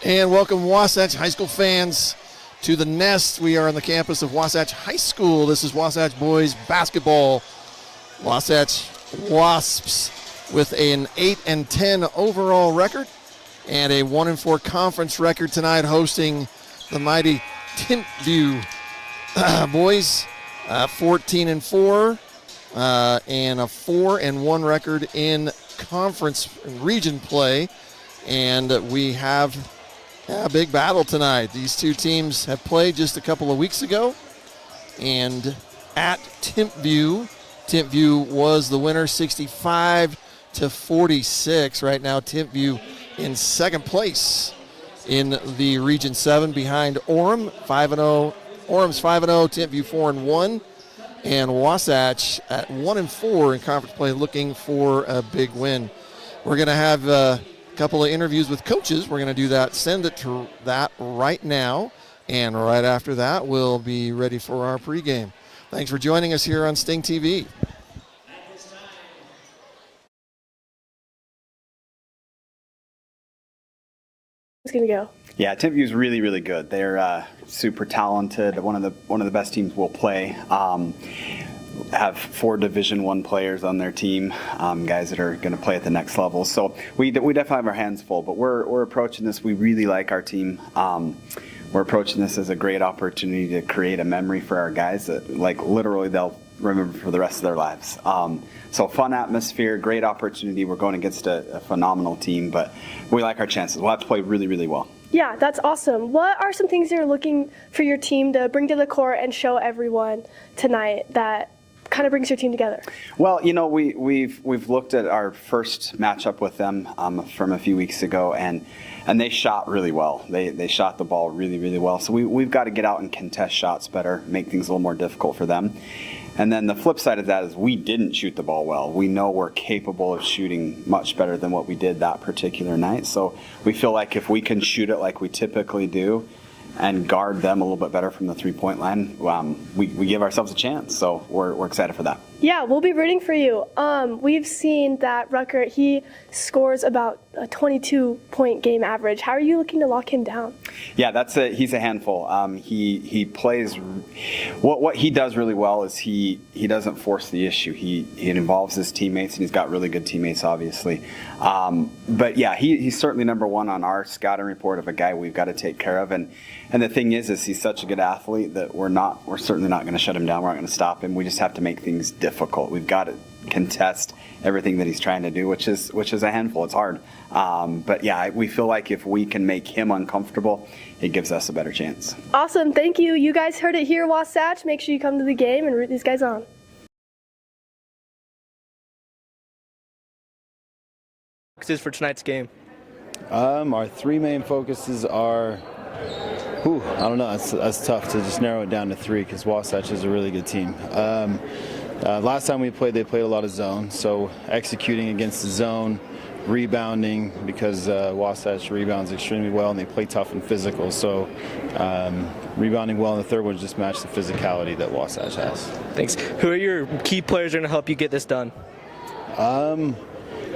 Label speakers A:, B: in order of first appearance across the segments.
A: And welcome Wasatch High School fans to the Nest. We are on the campus of Wasatch High School. This is Wasatch boys basketball. Wasatch Wasps with an 8-10 overall record and a 1-4 conference record tonight, hosting the mighty Timpview boys. 14-4 and a 4-1 record in conference region play. And we have a big battle tonight. These two teams have played just a couple of weeks ago. And at Timpview was the winner, 65-46. Right now, Timpview in second place in the Region 7 behind Orem, 5-0. Orem's 5-0, Timpview 4-1. And Wasatch at 1-4 in conference play, looking for a big win. We're going to have a couple of interviews with coaches. We're going to do that, send it to that right now. And right after that, we'll be ready for our pregame. Thanks for joining us here on Sting TV.
B: It's going to go.
C: Yeah, Timpview's really, really good. They're super talented. One of the best teams we'll play. Have 4 Division I players on their team, guys that are going to play at the next level. So we definitely have our hands full. But we're approaching this. We really like our team. We're approaching this as a great opportunity to create a memory for our guys that, like, literally they'll remember for the rest of their lives. So fun atmosphere, great opportunity. We're going against a phenomenal team, but we like our chances. We'll have to play really, really well.
B: Yeah, that's awesome. What are some things you're looking for your team to bring to the court and show everyone tonight that kind of brings your team together?
C: Well, you know, we've looked at our first matchup with them from a few weeks ago, and they shot really well. They shot the ball really, really well. So we've got to get out and contest shots better, make things a little more difficult for them. And then the flip side of that is we didn't shoot the ball well. We know we're capable of shooting much better than what we did that particular night. So we feel like if we can shoot it like we typically do and guard them a little bit better from the three-point line, we give ourselves a chance. So we're excited for that.
B: Yeah, we'll be rooting for you. We've seen that Rucker, he scores about a 22-point game average. How are you looking to lock him down?
C: Yeah, he's a handful. He plays. What he does really well is he doesn't force the issue. He involves his teammates, and he's got really good teammates, obviously. But yeah, he's certainly number one on our scouting report of a guy we've got to take care of. And the thing is he's such a good athlete that we're certainly not going to shut him down. We're not going to stop him. We just have to make things difficult. We've got to contest everything that he's trying to do, which is a handful. It's hard. But yeah, we feel like if we can make him uncomfortable, it gives us a better chance.
B: Awesome. Thank you. You guys heard it here, Wasatch. Make sure you come to the game and root these guys on.
D: Focuses for tonight's game?
E: Our 3 main focuses are, I don't know, that's tough to just narrow it down to 3 because Wasatch is a really good team. Last time we played, they played a lot of zone, so executing against the zone, rebounding, because Wasatch rebounds extremely well and they play tough and physical, so rebounding well, and the third one just match the physicality that Wasatch has.
D: Thanks. Who are your key players going to help you get this done?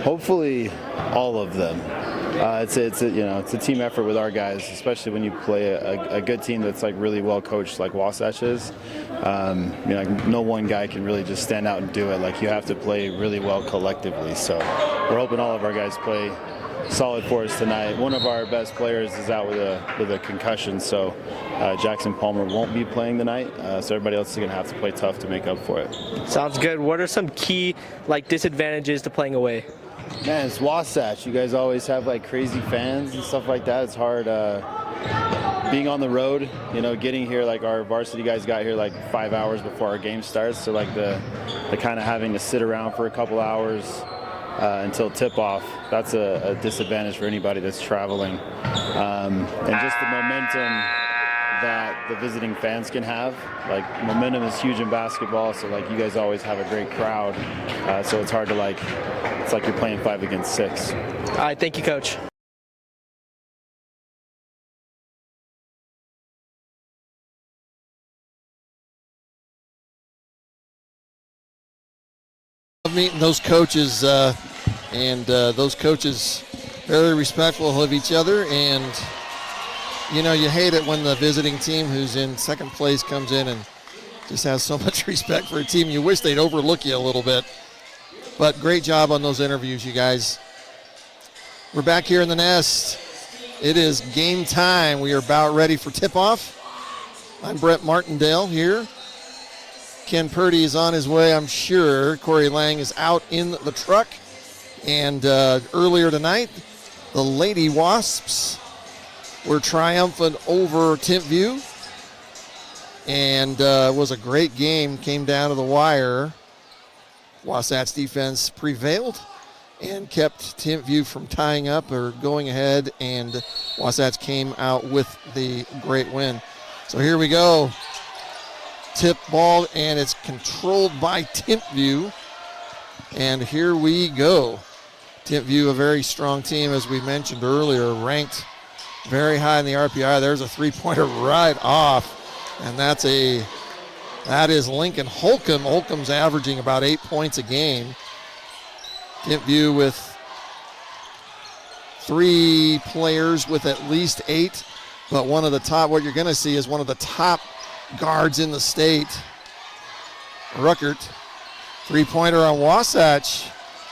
E: Hopefully all of them. It's a team effort with our guys, especially when you play a good team that's like really well coached like Wasatch is. No one guy can really just stand out and do it. Like, you have to play really well collectively. So we're hoping all of our guys play solid for us tonight. One of our best players is out with a concussion, so Jackson Palmer won't be playing tonight. So everybody else is going to have to play tough to make up for it.
D: Sounds good. What are some key disadvantages to playing away?
E: Man, it's Wasatch. You guys always have crazy fans and stuff like that. It's hard being on the road, getting here. Our varsity guys got here 5 hours before our game starts. So the kind of having to sit around for a couple hours until tip-off, that's a disadvantage for anybody that's traveling. And just the momentum that the visiting fans can have. Momentum is huge in basketball, so you guys always have a great crowd. So it's hard to it's like you're playing 5 against 6.
D: All right, thank you, Coach.
A: Meeting those coaches, those coaches very respectful of each other, and You hate it when the visiting team who's in second place comes in and just has so much respect for a team. You wish they'd overlook you a little bit. But great job on those interviews, you guys. We're back here in the nest. It is game time. We are about ready for tip-off. I'm Brett Martindale here. Ken Purdy is on his way, I'm sure. Corey Lang is out in the truck. And earlier tonight, the Lady Wasps were triumphant over Timpview. And it was a great game. Came down to the wire. Wasatch defense prevailed and kept Timpview from tying up or going ahead, and Wasatch came out with the great win. So here we go. Tip ball, and it's controlled by Timpview. And here we go. Timpview, a very strong team, as we mentioned earlier, ranked very high in the RPI. There's a three-pointer right off, and that is Lincoln Holcomb. Holcomb's averaging about 8 points a game. Timpview with 3 players with at least 8, but one of the top, what you're going to see is one of the top guards in the state. Ruckert, three-pointer on Wasatch,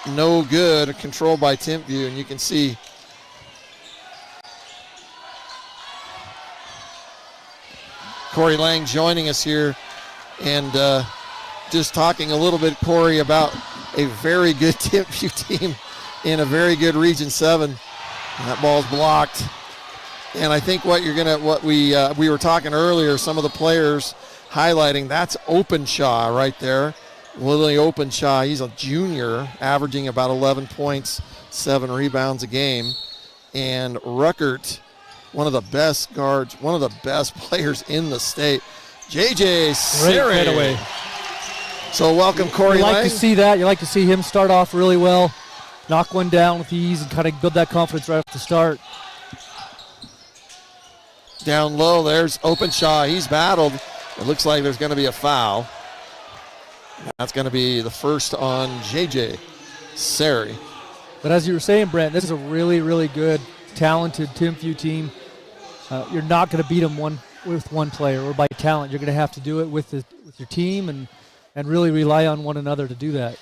A: no good, controlled by Timpview, and you can see Corey Lang joining us here, and just talking a little bit, Corey, about a very good Timpview team in a very good Region 7. That ball's blocked. And I think what we were talking earlier, some of the players highlighting, that's Openshaw right there. Willie Openshaw, he's a junior, averaging about 11 points, 7 rebounds a game. And Ruckert, one of the best guards, one of the best players in the state. JJ Siri.
F: Great away.
A: So welcome, Corey
F: You like
A: Lang.
F: to see that. You like to see him start off really well, knock one down with ease, and kind of build that confidence right off the start.
A: Down low, there's Openshaw. He's battled. It looks like there's going to be a foul. That's going to be the first on JJ Sari.
F: But as you were saying, Brent, this is a really, really good, talented Timpview team. You're not going to beat them with one player or by talent. You're going to have to do it with your team and really rely on one another to do that.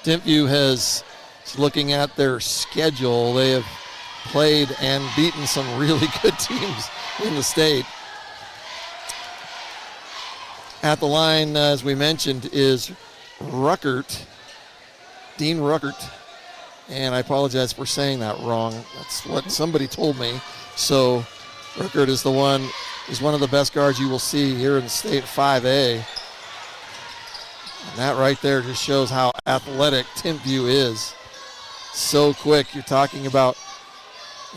A: Timpview has, looking at their schedule, they have played and beaten some really good teams in the state. At the line, as we mentioned, is Ruckert, Dean Ruckert. And I apologize for saying that wrong. That's what somebody told me. So Ruckert is one of the best guards you will see here in the state 5A. And that right there just shows how athletic Timpview is. So quick. You're talking about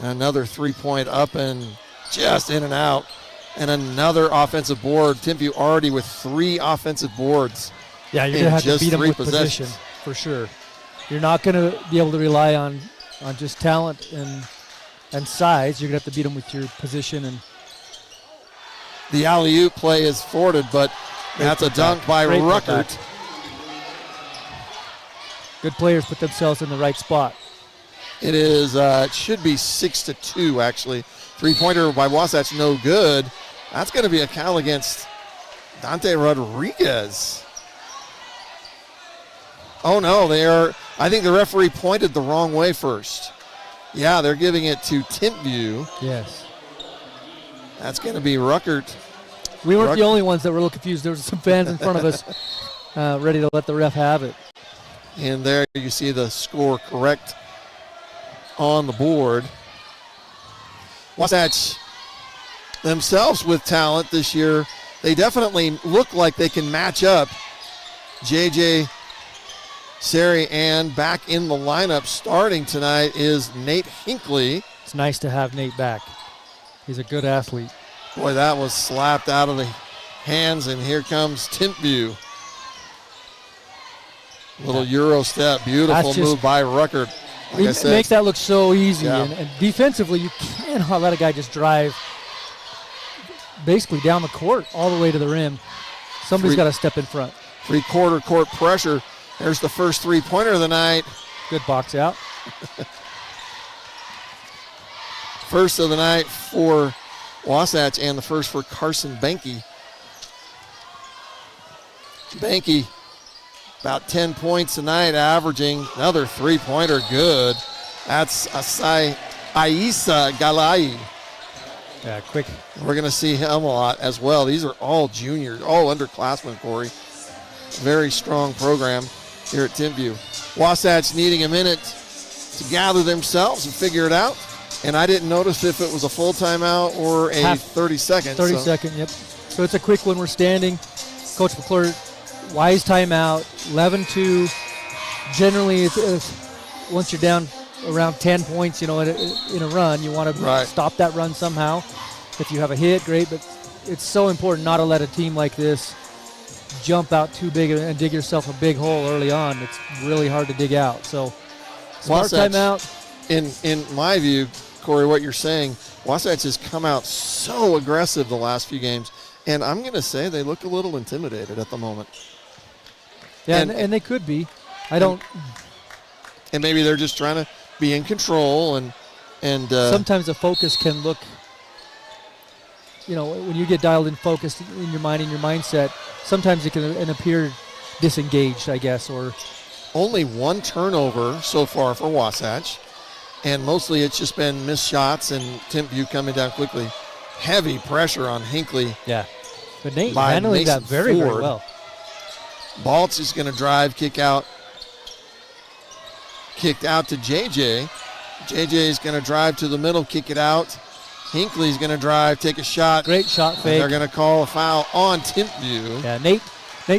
A: another three-point up and just in and out. And another offensive board. Timpview already with 3 offensive boards.
F: Yeah, you're going to have to beat them with
A: possessions.
F: position, for sure. You're not going to be able to rely on just talent and size. You're going to have to beat them with your position. And
A: the alley-oop play is forwarded, but that's a dunk by Ruckert.
F: Good players put themselves in the right spot.
A: It is. It should be 6-2 actually. Three-pointer by Wasatch, no good. That's going to be a foul against Dante Rodriguez. Oh no, they are. I think the referee pointed the wrong way first. Yeah, they're giving it to Timpview.
F: Yes.
A: That's going to be Ruckert.
F: We weren't the only ones that were a little confused. There were some fans in front of us ready to let the ref have it.
A: And there you see the score correct on the board. Wasatch themselves with talent this year. They definitely look like they can match up. JJ Sari, and back in the lineup starting tonight is Nate Hinckley.
F: It's nice to have Nate back. He's a good athlete.
A: Boy, that was slapped out of the hands, and here comes Timpview. Little Euro step, beautiful move by Ruckert. Like I said,
F: makes that look so easy,
A: yeah.
F: and defensively, you cannot let a guy just drive basically down the court all the way to the rim. Somebody's got to step in front.
A: Three-quarter court pressure. There's the first three-pointer of the night.
F: Good box out.
A: First of the night for Wasatch, and the first for Carson Banky. Banky, about 10 points tonight, averaging another three-pointer. Good. That's Aisa Galai.
F: Yeah, quick.
A: We're going to see him a lot as well. These are all juniors, all underclassmen, Corey. Very strong program here at Timpview. Wasatch needing a minute to gather themselves and figure it out. And I didn't notice if it was a full timeout or a 30-second.
F: 30-second, yep. So it's a quick one. We're standing. Coach McClure, wise timeout, 11-2. Generally, once you're down around 10 points, in a run, you want to stop that run somehow. If you have a hit, great, but it's so important not to let a team like this jump out too big and dig yourself a big hole early on. It's really hard to dig out. So smart timeout.
A: In my view, Corey, what you're saying, Wasatch has come out so aggressive the last few games, and I'm going to say they look a little intimidated at the moment.
F: Yeah, and they could be. And
A: maybe they're just trying to be in control and
F: sometimes the focus can look, when you get dialed in focused in your mind, in your mindset, sometimes it can appear disengaged, I guess, or
A: only one turnover so far for Wasatch, and mostly it's just been missed shots and Timpview coming down quickly. Heavy pressure on Hinckley.
F: Yeah, but Nate handling that very, very well.
A: Baltz is going to drive, kick out. Kicked out to JJ. JJ is going to drive to the middle, kick it out. Hinckley's going to drive, take a shot.
F: Great shot fake.
A: They're going to call a foul on Timpview.
F: Yeah, Nate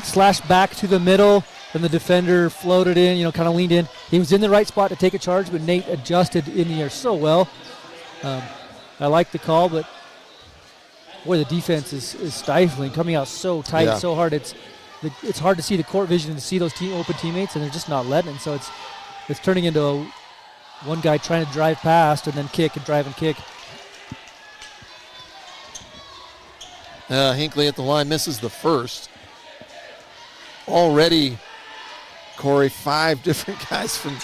F: slashed back to the middle, and the defender floated in, kind of leaned in. He was in the right spot to take a charge, but Nate adjusted in the air so well. I like the call, but boy, the defense is stifling, coming out so tight, so hard. It's hard to see the court vision and to see those open teammates, and they're just not letting. So it's turning into one guy trying to drive past and then kick and drive and kick.
A: Hinckley at the line misses the first. Already, Corey, 5 different guys from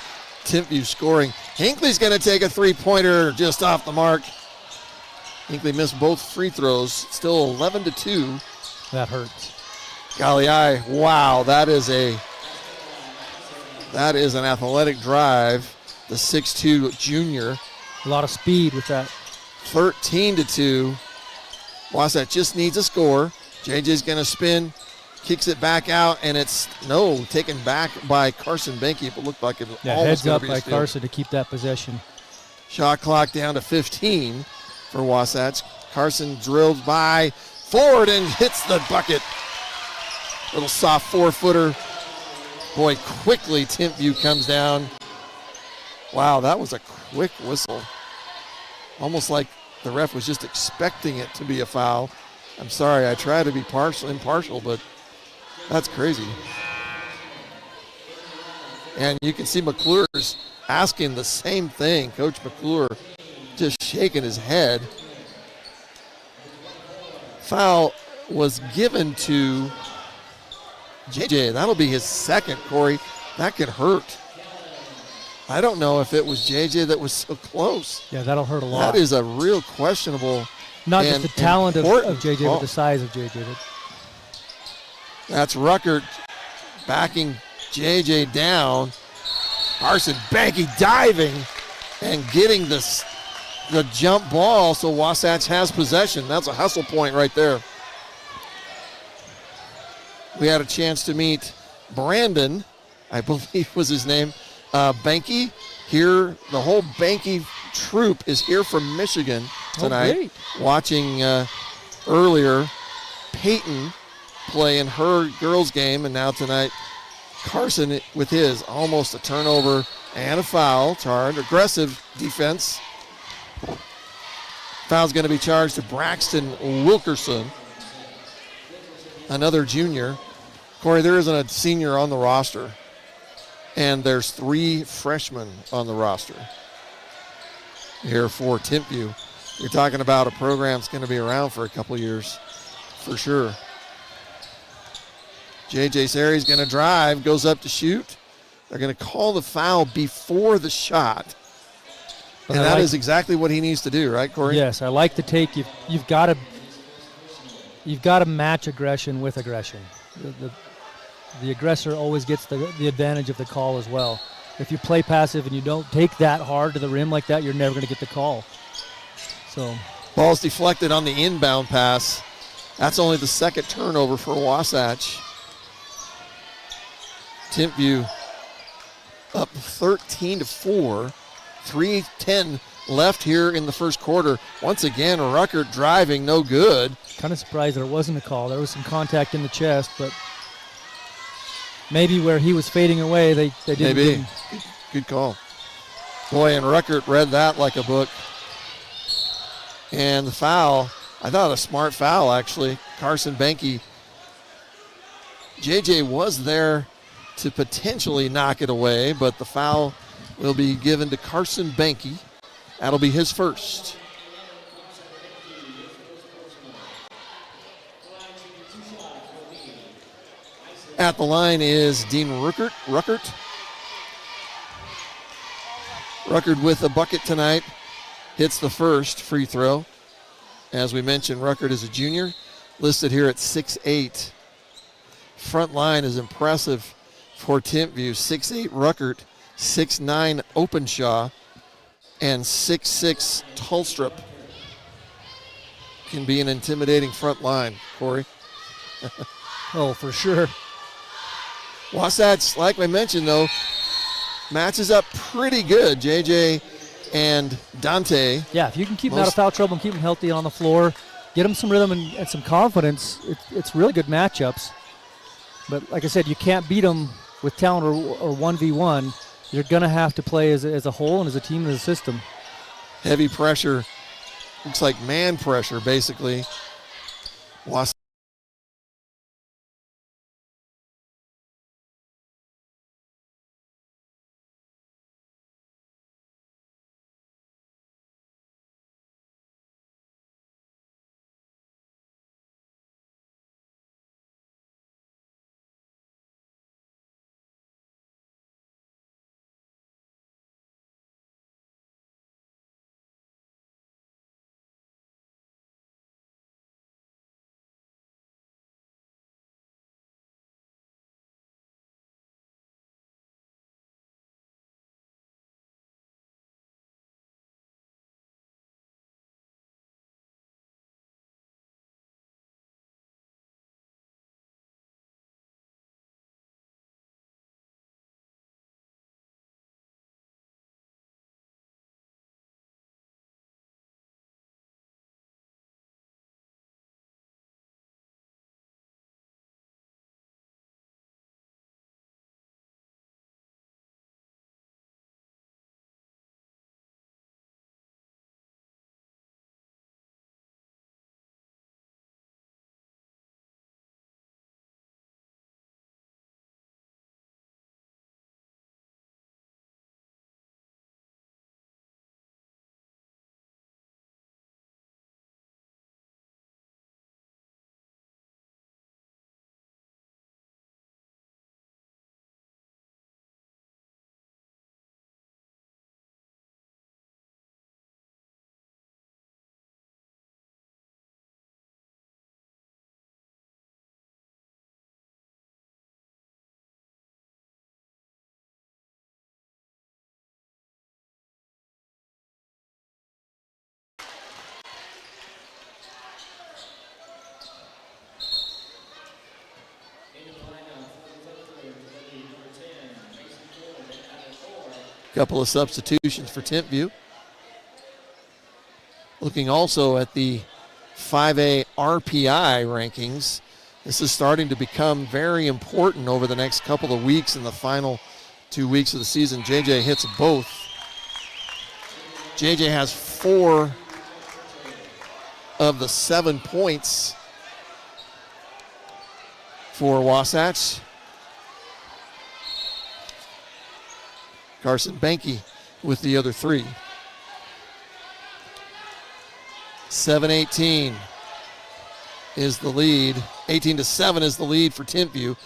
A: Timpview scoring. Hinckley's going to take a three-pointer just off the mark. Hinckley missed both free throws. Still 11-2.
F: That hurts.
A: Golly, wow, that is an athletic drive. The 6'2 junior.
F: A lot of speed with that.
A: 13-2. Wasatch just needs a score. JJ's going to spin, kicks it back out, and it's taken back by Carson Banky. It looked like it was almost
F: heads up
A: by
F: Carson to keep that possession.
A: Shot clock down to 15 for Wasatch. Carson drills by forward and hits the bucket. Little soft 4-footer. Boy, quickly Timpview comes down. Wow, that was a quick whistle. Almost like the ref was just expecting it to be a foul. I'm sorry, I try to be impartial, but that's crazy. And you can see McClure's asking the same thing. Coach McClure just shaking his head. Foul was given to JJ. That'll be his second, Corey. That could hurt. I don't know if it was JJ that was so close.
F: Yeah, that'll hurt a lot.
A: That is a real questionable.
F: Not just the talent of JJ, but the size of JJ.
A: That's Ruckert backing JJ down. Carson Banky diving and getting the jump ball, so Wasatch has possession. That's a hustle point right there. We had a chance to meet Brandon, I believe was his name, Banky. Here, the whole Banky troop is here from Michigan tonight. Watching earlier Peyton play in her girls game, and now tonight Carson with his almost a turnover and a foul charge. Aggressive defense. Foul's going to be charged to Braxton Wilkerson, another junior. Corey, there isn't a senior on the roster, and there's 3 freshmen on the roster here for Timpview. You're talking about a program that's going to be around for a couple years for sure. J.J. Sari's going to drive, goes up to shoot. They're going to call the foul before the shot. And that is exactly what he needs to do, right, Corey?
F: Yes, I like the take. You've got to match aggression with aggression. The aggressor always gets the advantage of the call as well. If you play passive and you don't take that hard to the rim like that, you're never going to get the call. So,
A: ball's deflected on the inbound pass. That's only the second turnover for Wasatch. Timpview up 13-4. 3:10 left here in the first quarter. Once again, Ruckert driving, no good.
F: Kind of surprised that it wasn't a call. There was some contact in the chest, but maybe where he was fading away, they didn't.
A: Maybe. Good call. Boy, and Ruckert read that like a book. And the foul, I thought a smart foul, actually. Carson Benke. JJ was there to potentially knock it away, but the foul will be given to Carson Benke. That'll be his first. At the line is Dean Ruckert. Ruckert with a bucket tonight. Hits the first free throw. As we mentioned, Ruckert is a junior, listed here at 6'8". Front line is impressive for Timpview. 6'8" Ruckert, 6'9" Openshaw, and 6'6" Tulstrup. Can be an intimidating front line, Corey.
F: Oh, for sure.
A: Wasatch, like I mentioned, though, matches up pretty good. JJ and Dante.
F: Yeah, if you can keep them out of foul trouble and keep them healthy on the floor, get them some rhythm and some confidence, it's really good matchups. But like I said, you can't beat them with talent or 1v1. You're going to have to play as a whole and as a team and as a system.
A: Heavy pressure. Looks like man pressure, basically. Wasatch. Couple of substitutions for Timpview. Looking also at the 5A RPI rankings. This is starting to become very important over the next couple of weeks in the final 2 weeks of the season. JJ hits both. JJ has 4 of the 7 points for Wasatch. Carson Benke with the other 3. 7-18 is the lead. 18-7 is the lead for Timpview.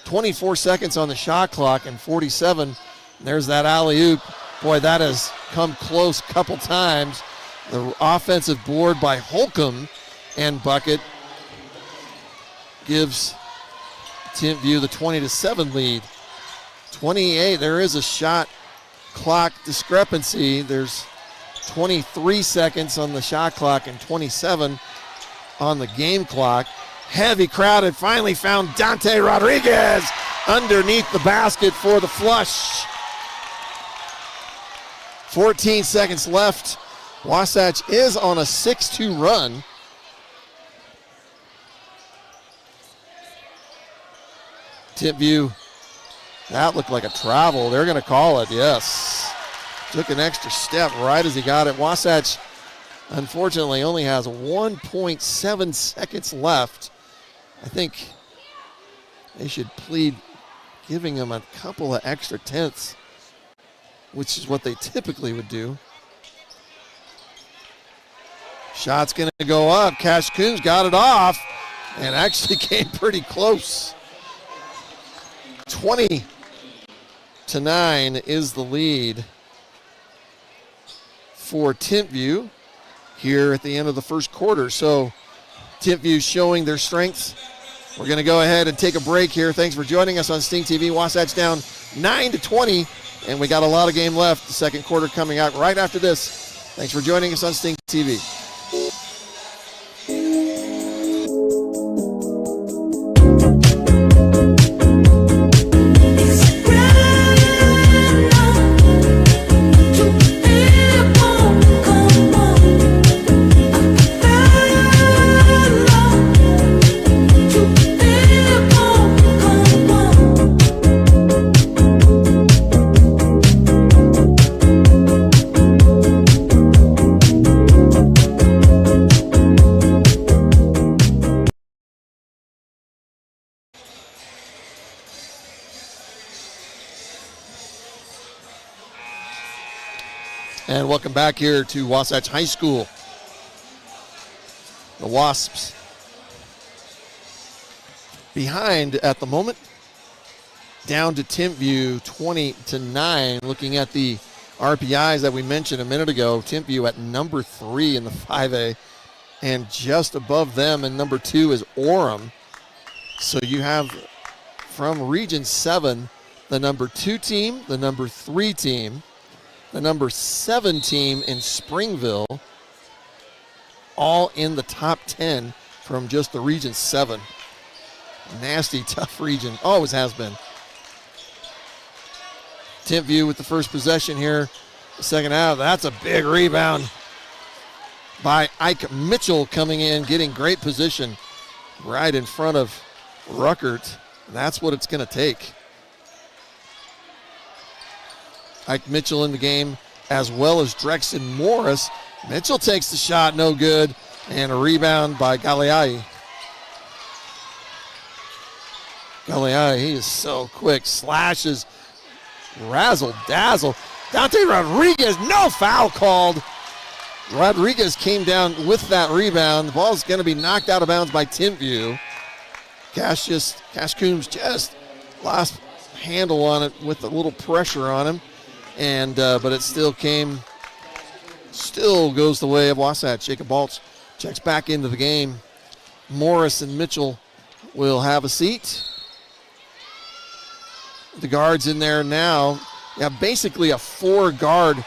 A: 24 seconds on the shot clock and 47. There's that alley-oop Boy, that has come close a couple times. The offensive board by Holcomb and bucket gives Timpview the 20-7 lead. 28, there is a shot clock discrepancy. There's 23 seconds on the shot clock and 27 on the game clock. Heavy crowd had finally found Dante Rodriguez underneath the basket for the flush. 14 seconds left. Wasatch is on a 6-2 run. Timpview, that looked like a travel. They're going to call it, yes. Took an extra step right as he got it. Wasatch, unfortunately, only has 1.7 seconds left. I think they should plead giving him a couple of extra tenths, which is what they typically would do. Shot's going to go up. Cash Coombs got it off and actually came pretty close. 20-9 is the lead for Timpview here at the end of the first quarter. So Timpview showing their strengths. We're going to go ahead and take a break here. Thanks for joining us on Sting TV. Wasatch down 9-20, and we got a lot of game left. The second quarter coming out right after this. Thanks for joining us on Sting TV. And welcome back here to Wasatch High School. The Wasps behind at the moment, down to Timpview 20-9. Looking at the RPIs that we mentioned a minute ago, Timpview at number 3 in the 5A, and just above them in number 2 is Orem. So you have from Region 7 the number 2 team, the number 3 team, the number 7 team in Springville, all in the top 10 from just the Region 7. Nasty, tough region, always has been. Timpview with the first possession here, the second half. That's a big rebound by Ike Mitchell coming in, getting great position right in front of Ruckert. That's what it's going to take. Ike Mitchell in the game, as well as Drexen Morris. Mitchell takes the shot, no good, and a rebound by Galeai. Galeai, he is so quick, slashes, razzle dazzle. Dante Rodriguez, no foul called. Rodriguez came down with that rebound. The ball is going to be knocked out of bounds by Timpview. Cash Coombs just lost handle on it with a little pressure on him. And but it still goes the way of Wasatch. Jacob Balch checks back into the game. Morris and Mitchell will have a seat. The guards in there now. Yeah, basically a 4-guard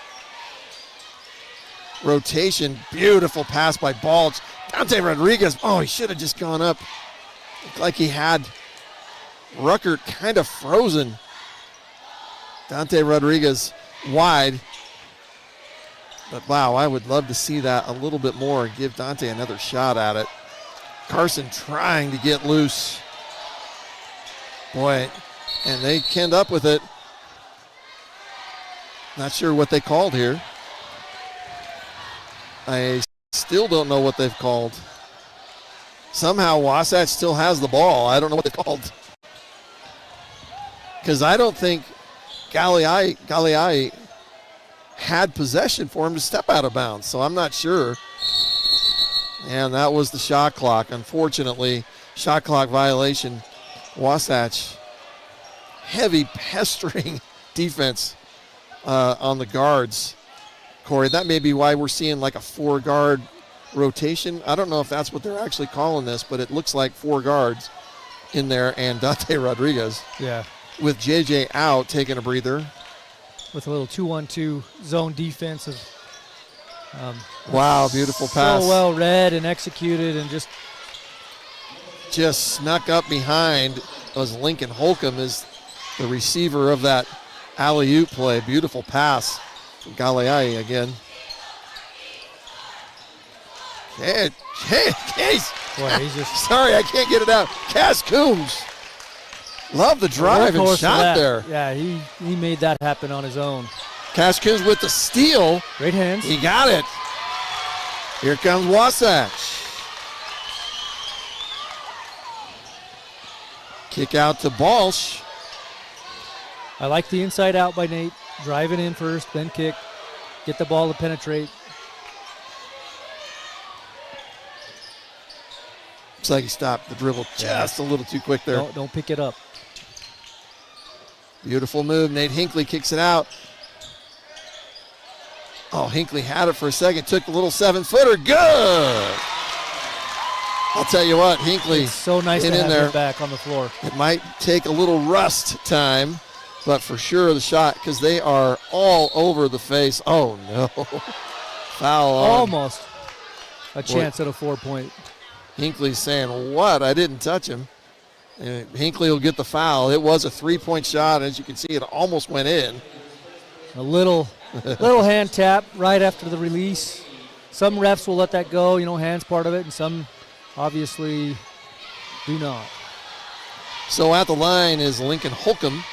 A: rotation. Beautiful pass by Balch. Dante Rodriguez, oh, he should have just gone up. Looked like he had Ruckert kind of frozen. Dante Rodriguez wide. But wow, I would love to see that a little bit more and give Dante another shot at it. Carson trying to get loose. Boy, and they end up with it. Not sure what they called here. I still don't know what they've called. Somehow Wasatch still has the ball. I don't know what they called. Because I don't think Galeai had possession for him to step out of bounds, so I'm not sure. And that was the shot clock. Unfortunately, shot clock violation. Wasatch, heavy pestering defense on the guards, Corey. That may be why we're seeing like a 4-guard rotation. I don't know if that's what they're actually calling this, but it looks like 4 guards in there, and Dante Rodriguez.
F: Yeah.
A: With JJ out, taking a breather.
F: With a little 2-1-2 zone defense of
A: wow, beautiful pass.
F: So well read and executed, and just
A: snuck up behind as Lincoln Holcomb is the receiver of that alley-oop play. Beautiful pass from Galeai again. Hey,
F: boy, he's just
A: sorry, I can't get it out. Cass Coombs. Love the drive and shot there.
F: Yeah, he made that happen on his own.
A: Cass Coombs with the steal.
F: Great hands.
A: He got it. Here comes Wasatch. Kick out to Balsh.
F: I like the inside out by Nate. Driving in first, then kick. Get the ball to penetrate.
A: Looks like he stopped the dribble just a little too quick there.
F: Don't pick it up.
A: Beautiful move. Nate Hinckley kicks it out. Oh, Hinckley had it for a second. Took the little 7-footer. Good. I'll tell you what, Hinckley.
F: It's so nice to have him back on the floor.
A: It might take a little rust time, but for sure the shot, because they are all over the face. Oh, no. Foul on.
F: Almost a chance at a 4-point.
A: Hinckley's saying, what? I didn't touch him. And Hinckley will get the foul. It was a 3-point shot. As you can see, it almost went in.
F: A little hand tap right after the release. Some refs will let that go, hands part of it, and some obviously do not.
A: So at the line is Lincoln Holcomb.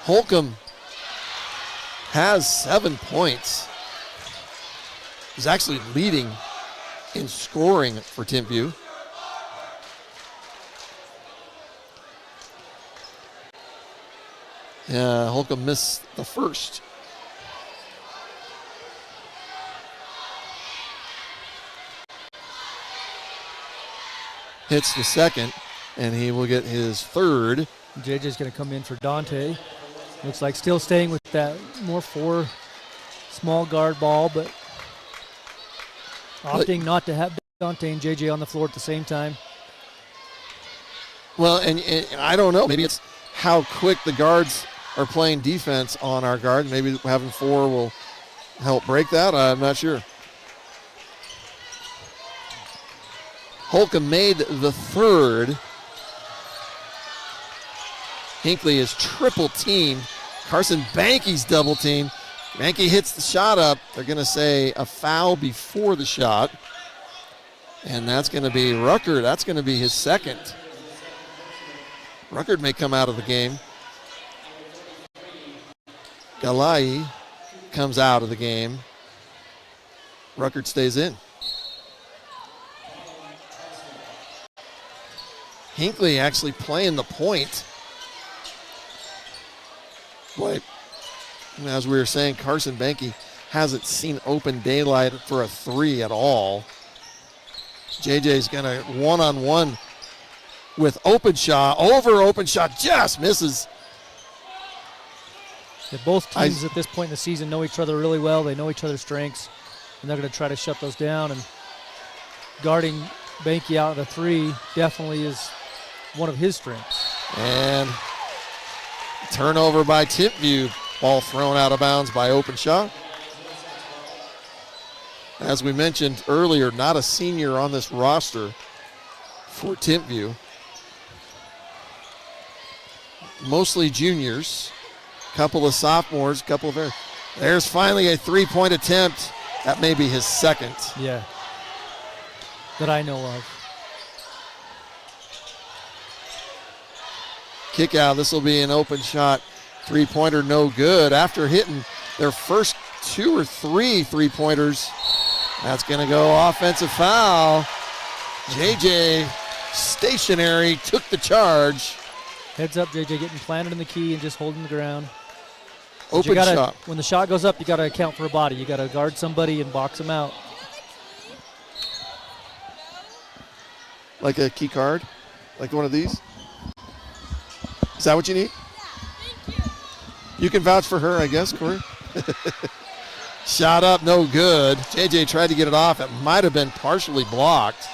A: Holcomb has 7 points. He's actually leading in scoring for Timpview. Holcomb missed the first. Hits the second, and he will get his third.
F: JJ's going to come in for Dante. Looks like still staying with that more 4 small guard ball, but opting not to have Dante and JJ on the floor at the same time.
A: Well, and I don't know. Maybe it's how quick the guards are playing defense on our guard. Maybe having 4 will help break that. I'm not sure. Holcomb made the third. Hinckley is triple teamed. Carson Banky's double teamed. Banky hits the shot up. They're going to say a foul before the shot. And that's going to be Ruckert. That's going to be his second. Ruckert may come out of the game. Galai comes out of the game. Ruckert stays in. Hinckley actually playing the point. Boy, as we were saying, Carson Banky hasn't seen open daylight for a 3 at all. JJ's going to one-on-one with Openshaw. Over Openshaw, just misses.
F: Yeah, both teams at this point in the season know each other really well. They know each other's strengths, and they're going to try to shut those down. And guarding Banky out of the 3 definitely is one of his strengths.
A: And turnover by Timpview. Ball thrown out of bounds by Openshaw. As we mentioned earlier, not a senior on this roster for Timpview. Mostly juniors. Couple of sophomores, couple of... There's finally a 3-point attempt. That may be his second.
F: Yeah. That I know of.
A: Kick out. This will be an open shot. 3-pointer, no good. After hitting their first 2 or 3 3-pointers, that's going to go offensive foul. JJ stationary, took the charge.
F: Heads up, JJ getting planted in the key and just holding the ground.
A: Open shot.
F: When the shot goes up, you got to account for a body. You got to guard somebody and box them out.
A: Like a key card? Like one of these? Is that what you need? You can vouch for her, I guess, Corey. Shot up, no good. JJ tried to get it off. It might have been partially blocked.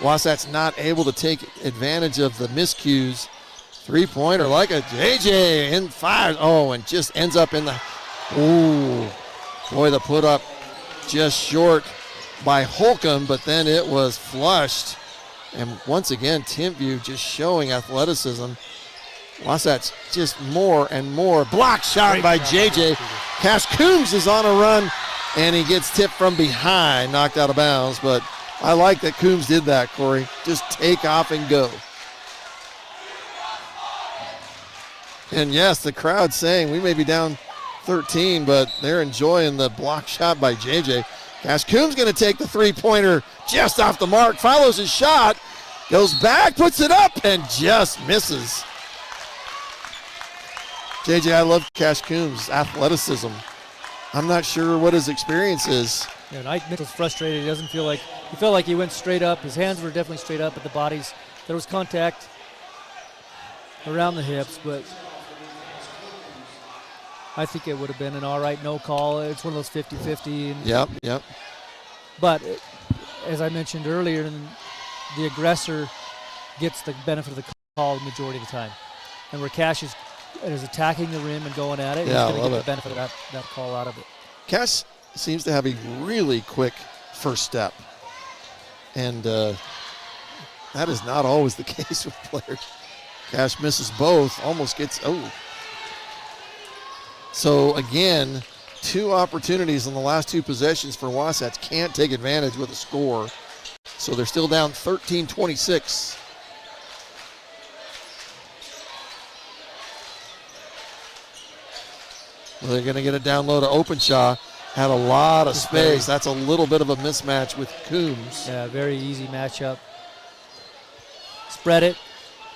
A: Wasatch not able to take advantage of the miscues. Three-pointer like a JJ and fires. Oh, and just ends up in the. Ooh, boy, the put up just short by Holcomb, but then it was flushed. And once again, Timpview just showing athleticism. Wasatch just more and more. Block shot by JJ. Cash Coombs is on a run, and he gets tipped from behind, knocked out of bounds. But I like that Coombs did that, Corey. Just take off and go. And yes, the crowd saying we may be down 13, but they're enjoying the block shot by JJ. Cash Coombs going to take the three-pointer just off the mark, follows his shot, goes back, puts it up, and just misses. JJ, I love Cash Coombs' athleticism. I'm not sure what his experience is.
F: Yeah, Knight was frustrated. He doesn't feel like he felt like he went straight up. His hands were definitely straight up at the bodies. There was contact around the hips, but I think it would have been an all right no call. It's one of those 50-50.
A: Yep.
F: But as I mentioned earlier, the aggressor gets the benefit of the call the majority of the time. And where Cash is attacking the rim and going at it, he's going to get the benefit of that call out of it.
A: Cash seems to have a really quick first step. And that is not always the case with players. Cash misses both, almost gets, So again, two opportunities in the last two possessions for Wasatch. Can't take advantage with a score. So they're still down 13-26. Well, they're going to get it down low to Openshaw. Had a lot of space. That's a little bit of a mismatch with Coombs.
F: Yeah, very easy matchup. Spread it,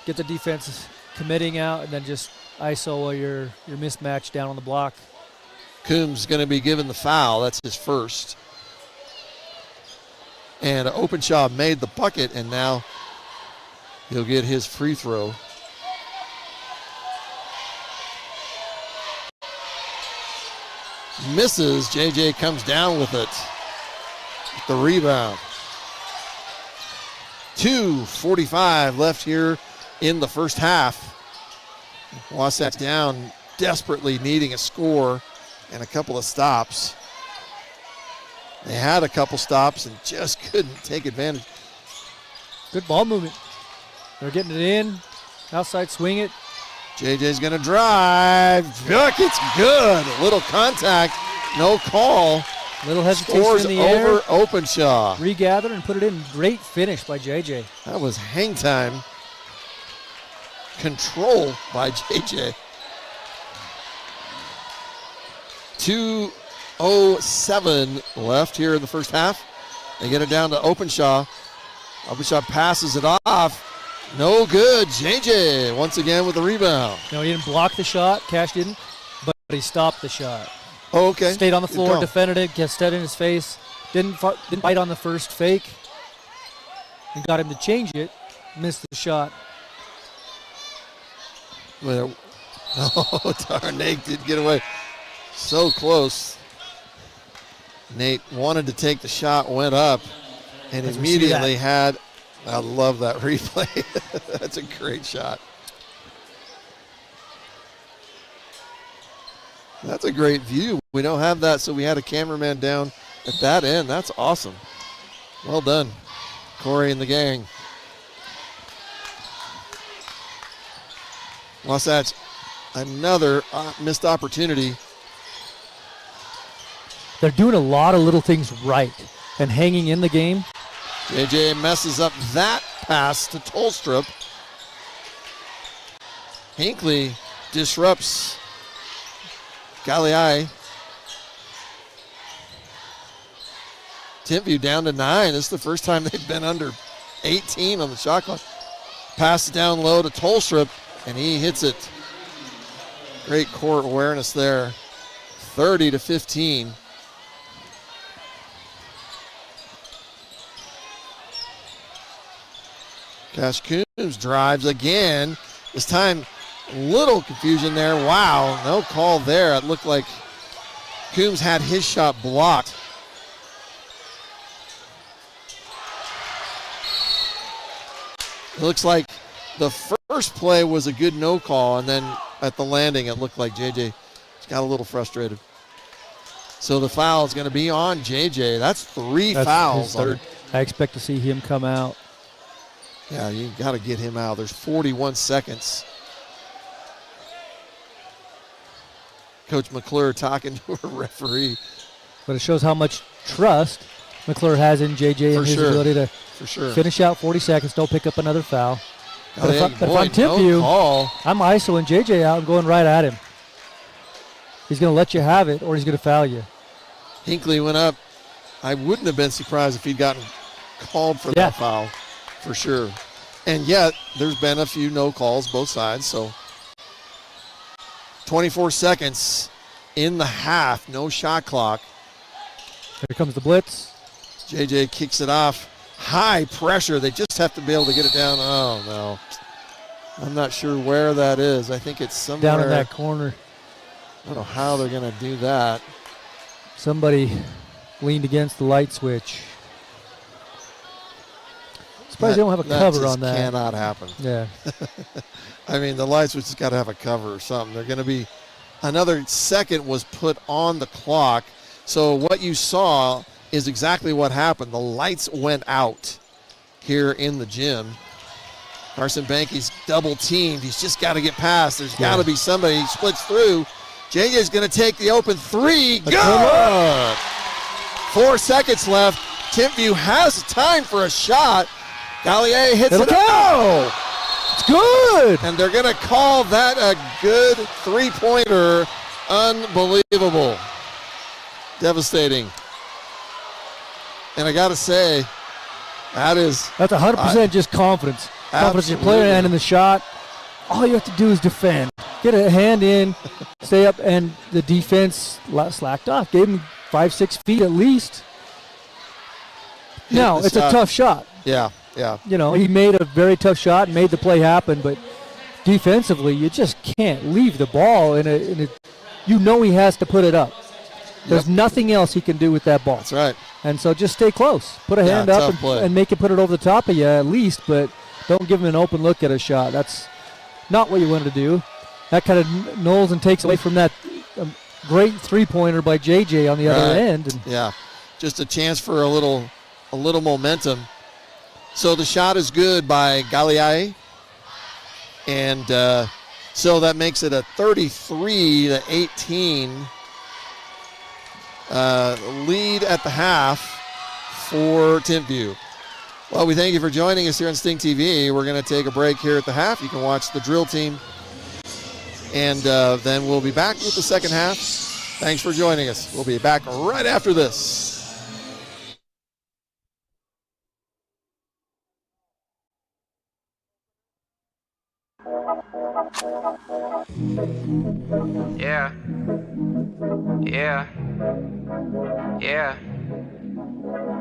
F: get the defense committing out, and then just ISO your mismatch down on the block.
A: Coombs going to be given the foul. That's his first. And Openshaw made the bucket, and now he'll get his free throw. Misses. JJ comes down with it. The rebound. 2:45 left here in the first half. Wasatch down, desperately needing a score and a couple of stops. They had a couple stops and just couldn't take advantage.
F: Good ball movement. They're getting it in. Outside swing it.
A: JJ's going to drive. Bucket's good. A little contact. No call.
F: Little hesitation
A: Scores
F: in the
A: over
F: air.
A: Openshaw.
F: Regather and put it in. Great finish by JJ.
A: That was hang time. Control by JJ. 2:07 left here in the first half. They get it down to Openshaw. Openshaw passes it off. No good. JJ once again with the rebound.
F: No, he didn't block the shot. Cash didn't, but he stopped the shot.
A: Oh, okay.
F: Stayed on the
A: Good
F: floor,
A: call.
F: defended it, gets it in his face. Didn't bite on the first fake. And got him to change it. Missed the shot.
A: Well, oh, darn, Nate did get away. So close. Nate wanted to take the shot, went up, and
F: As we see
A: immediately
F: that.
A: had, I love that replay. That's a great shot. That's a great view. We don't have that, so we had a cameraman down at that end. That's awesome. Well done, Corey and the gang. Wasatch, another missed opportunity.
F: They're doing a lot of little things right and hanging in the game.
A: JJ messes up that pass to Tolstrup. Hinckley disrupts Galliai. Timpview down to 9. This is the first time they've been under 18 on the shot clock. Pass it down low to Tolstrup, and he hits it. Great court awareness there. 30-15. Cash Coombs drives again. This time Little confusion there. Wow, no call there. It looked like Coombs had his shot blocked. It looks like the first play was a good no call, and then at the landing it looked like JJ got a little frustrated. So the foul is going to be on JJ. That's three fouls.
F: I expect to see him come out.
A: Yeah, you got to get him out. There's 41 seconds. Coach McClure talking to a referee.
F: But it shows how much trust McClure has in JJ and his ability to finish out 40 seconds, don't pick up another foul. But if I'm Timpview, I'm ISOing JJ out and going right at him. He's going to let you have it, or he's going to foul you.
A: Hinckley went up. I wouldn't have been surprised if he'd gotten called for that foul, for sure. And yet, there's been a few no calls, both sides. So 24 seconds in the half, no shot clock.
F: Here comes the blitz.
A: JJ kicks it off. High pressure. They just have to be able to get it down. Oh, no. I'm not sure where that is. I think it's somewhere
F: down in that corner.
A: I don't know how they're going to do that.
F: Somebody leaned against the light switch. Surprised they don't have a cover on that.
A: That cannot happen.
F: Yeah.
A: I mean, the light switch has got to have a cover or something. They're going to be another second was put on the clock. So what you saw is exactly what happened. The lights went out here in the gym. Carson Banky's double teamed. He's just got to get past. There's got to be somebody. He splits through. JJ's going to take the open three. Good! 4 seconds left. Timpview has time for a shot. Gallier hits it.
F: Go! It's good!
A: And they're going to call that a good three-pointer. Unbelievable. Devastating. And I got to say, that's
F: 100% just confidence. Confidence in your player and in the shot. All you have to do is defend. Get a hand in, stay up, and the defense slacked off. Gave him 5-6 feet at least. No, it's a tough shot.
A: Yeah.
F: You know, he made a very tough shot and made the play happen, but defensively, you just can't leave the ball you know he has to put it up. There's nothing else he can do with that ball.
A: That's right.
F: And so just stay close. Put a hand up and make it put it over the top of you at least, but don't give him an open look at a shot. That's not what you wanted to do. That kind of nulls and takes away from that great three-pointer by JJ on the other end. And
A: just a chance for a little momentum. So the shot is good by Gallier. And so that makes it a 33-18 lead at the half for Timpview. Well, we thank you for joining us here on Sting TV. We're going to take a break here at the half. You can watch the drill team. And then we'll be back with the second half. Thanks for joining us. We'll be back right after this.
G: Yeah. Yeah. Yeah.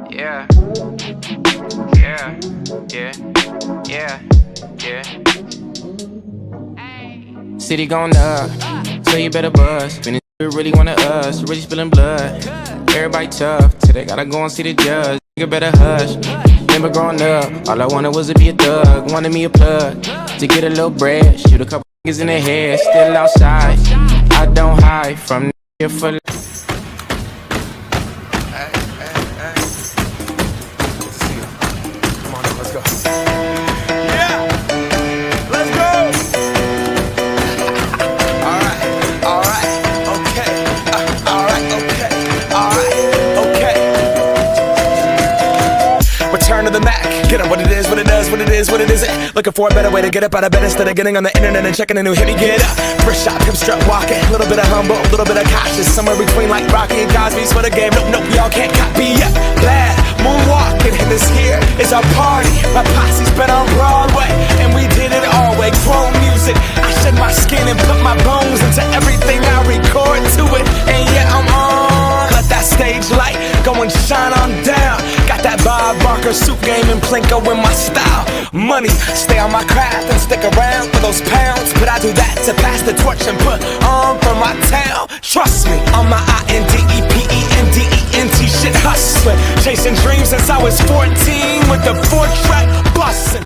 G: Yeah. Yeah. Yeah. Yeah. Yeah. City going up, so you better buzz. Been really wanna us, really spilling blood. Everybody tough, till they gotta go and see the judge. Nigga better hush. Remember growing up, all I wanted was to be a thug. Wanted me a plug, to get a little bread. Shoot a couple niggas in the head, still outside. I don't hide from here for life.
H: Get up what it is, what it does, what it is, what it isn't. Looking for a better way to get up out of bed instead of getting on the internet and checking a new hit. Me get up, first shot, come strut walking. A little bit of humble, a little bit of cautious. Somewhere between like Rocky and Cosby's for the game. Nope, y'all can't copy yet. Glad moonwalking, and this here is our party. My posse's been on Broadway, and we did it all way. Chrome music, I shed my skin and put my bones into everything I record to it. And yeah, I'm on. Let that stage light go and shine on down. Got that vibe Bob Barker, Soup Game, and Plinko in my style. Money, stay on my craft and stick around for those pounds. But I do that to pass the torch and put on for my town. Trust me, I'm my INDEPENDENT shit hustling. Chasing dreams since I was 14 with the 4-track bustin'.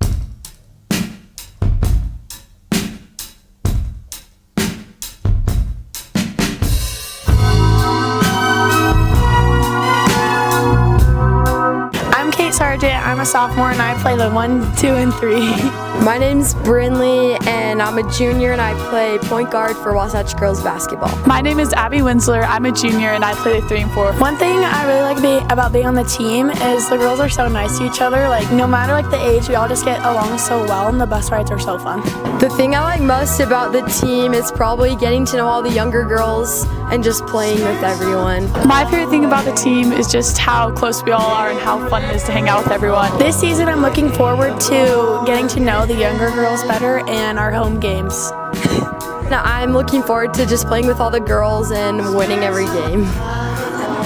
I: Sergeant. I'm a sophomore and I play the 1, 2, and 3.
J: My name's Brinley and I'm a junior and I play point guard for Wasatch girls basketball.
I: My name is Abby Winsler. I'm a junior and I play the 3 and 4. One thing I really like about being on the team is the girls are so nice to each other. Like no matter like the age, we all just get along so well and the bus rides are so fun.
J: The thing I like most about the team is probably getting to know all the younger girls and just playing with everyone.
I: My favorite thing about the team is just how close we all are and how fun it is to hang out with everyone. This season I'm looking forward to getting to know the younger girls better and our home games.
J: I'm looking forward to just playing with all the girls and winning every game.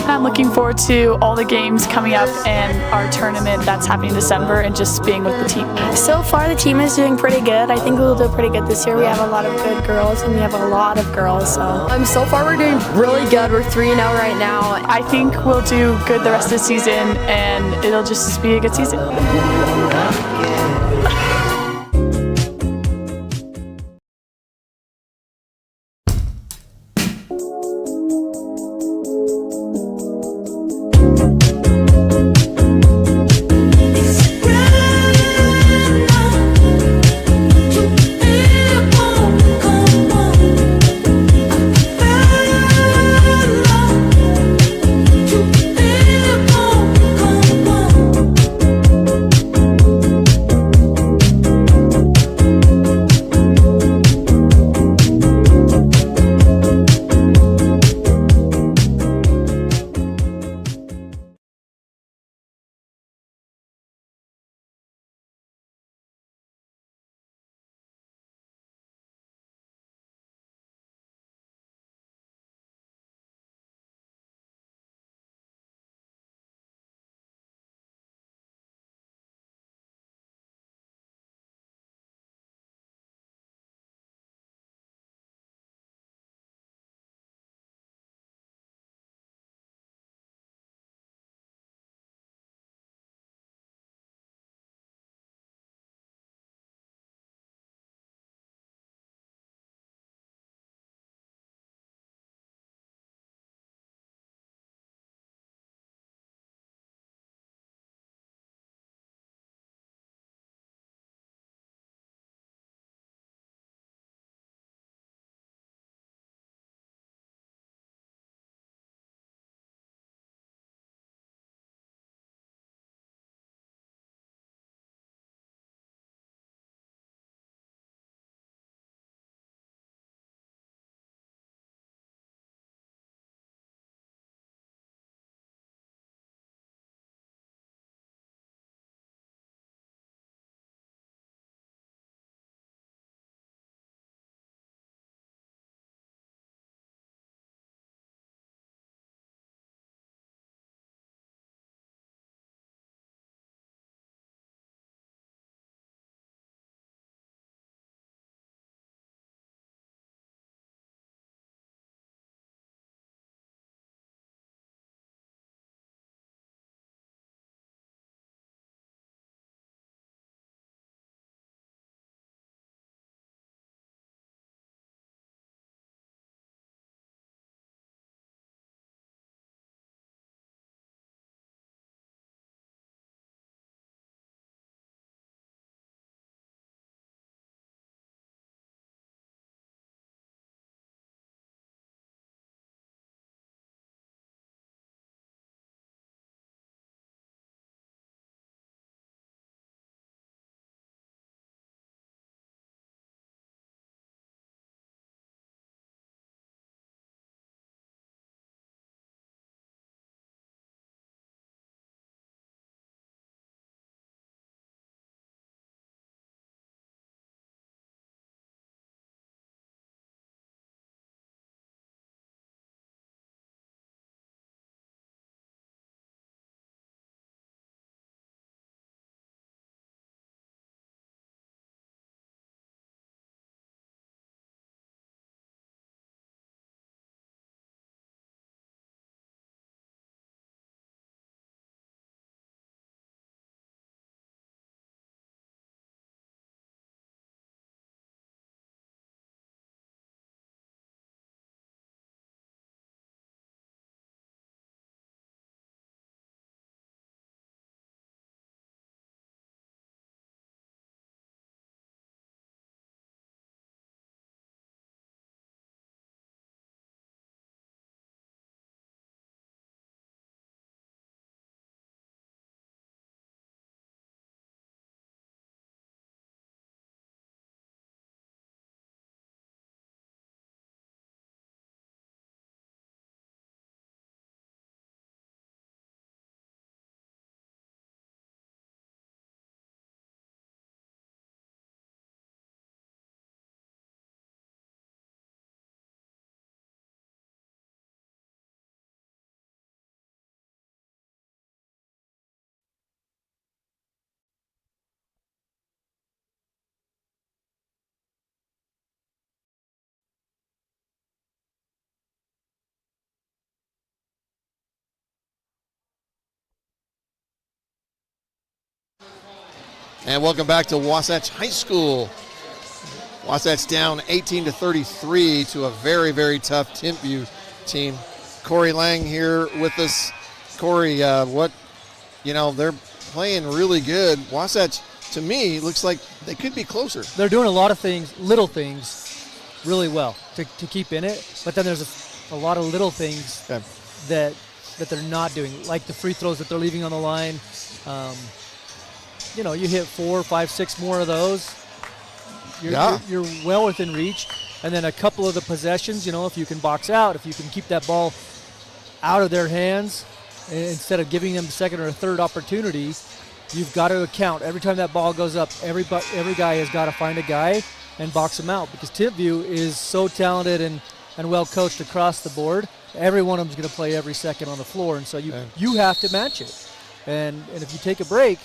I: I'm looking forward to all the games coming up and our tournament that's happening in December and just being with the team. So far the team is doing pretty good. I think we'll do pretty good this year. We have a lot of good girls and we have a lot of girls.
J: So far we're doing really good. We're 3-0 right now.
I: I think we'll do good the rest of the season and it'll just be a good season.
A: And welcome back to Wasatch High School. Wasatch down 18-33 to a very, very tough Timpview team. Corey Lang here with us. Corey, they're playing really good. Wasatch, to me, looks like they could be closer.
F: They're doing a lot of things, little things, really well to keep in it. But then there's a lot of little things that they're not doing, like the free throws that they're leaving on the line. You hit 4, 5, 6 more of those. You're well within reach. And then a couple of the possessions, if you can box out, if you can keep that ball out of their hands, instead of giving them a second or a third opportunity, you've got to account. Every time that ball goes up, every guy has got to find a guy and box him out, because Timpview is so talented and well coached across the board. Every one of them is going to play every second on the floor, and so you have to match it. And if you take a break,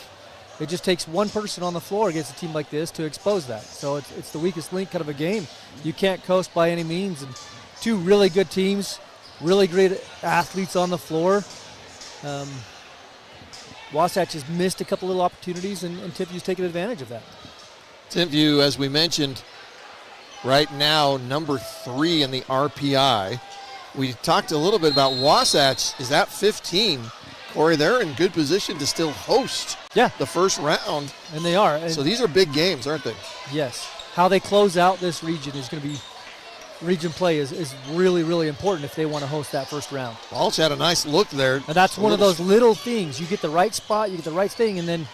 F: it just takes one person on the floor against a team like this to expose that. So it's the weakest link kind of a game. You can't coast by any means. And two really good teams, really great athletes on the floor. Wasatch has missed a couple little opportunities, and Timpview's taken advantage of that.
A: Timpview, as we mentioned, right now number 3 in the RPI. We talked a little bit about Wasatch is at 15. Corey, they're in good position to still host the first round. And
F: they are.
A: So these are big games, aren't they?
F: Yes. How they close out this region is going to be, region play is really, really important if they want to host that first round.
A: Balch had a nice look there.
F: And that's one of those little things. You get the right spot, you get the right thing, and then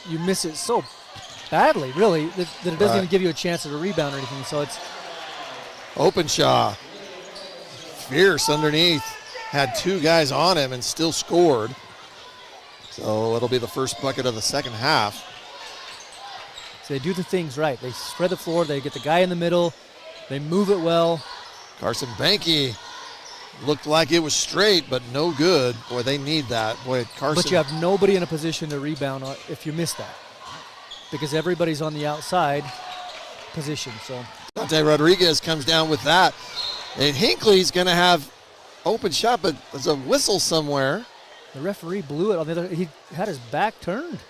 F: you miss it so badly, really, that it doesn't even give you a chance at a rebound or anything. So it's
A: Openshaw, fierce underneath, had 2 guys on him and still scored. So it'll be the first bucket of the second half.
F: So they do the things right. They spread the floor, they get the guy in the middle, they move it well.
A: Carson Banky looked like it was straight, but no good. Boy, they need that. Boy, Carson.
F: But you have nobody in a position to rebound if you miss that, because everybody's on the outside position. So
A: Dante Rodriguez comes down with that. And Hinckley's going to have open shot, but there's a whistle somewhere.
F: The referee blew it on the other. He had his back turned.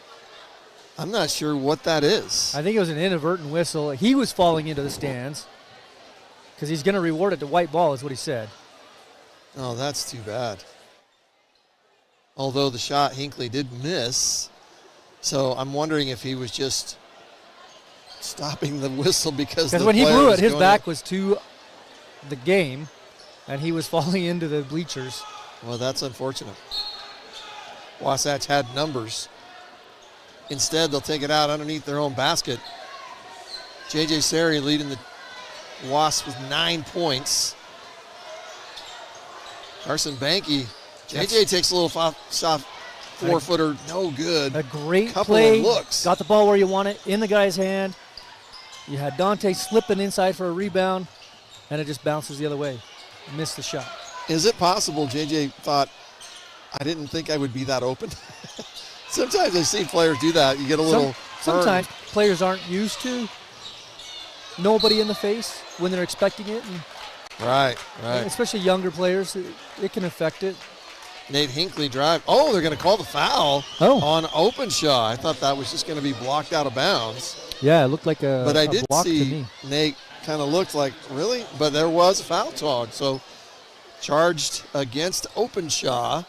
A: I'm not sure what that is.
F: I think it was an inadvertent whistle. He was falling into the stands because he's going to reward it to white ball, is what he said.
A: Oh, that's too bad. Although the shot Hinckley did miss. So I'm wondering if he was just stopping the whistle because
F: when he blew it, his back was to the game, and he was falling into the bleachers.
A: Well, that's unfortunate. Wasatch had numbers. Instead, they'll take it out underneath their own basket. J.J. Sari leading the Wasps with 9 points. Carson Banky. J.J. takes a little soft 4-footer, no good.
F: A great
A: couple
F: play.
A: Of looks.
F: Got the ball where you want it, in the guy's hand. You had Dante slipping inside for a rebound, and it just bounces the other way. Missed the shot.
A: Is it possible J.J. thought, I didn't think I would be that open? Sometimes I see players do that. You get a little
F: Sometimes players aren't used to nobody in the face when they're expecting it. And
A: right.
F: especially younger players, it can affect it.
A: Nate Hinckley drive. Oh, they're going to call the foul on Openshaw. I thought that was just going to be blocked out of bounds.
F: Yeah, it looked like a
A: But I
F: a
A: did
F: block
A: see
F: to me.
A: Nate kind of looked like, really? But there was a foul talk. So charged against Openshaw.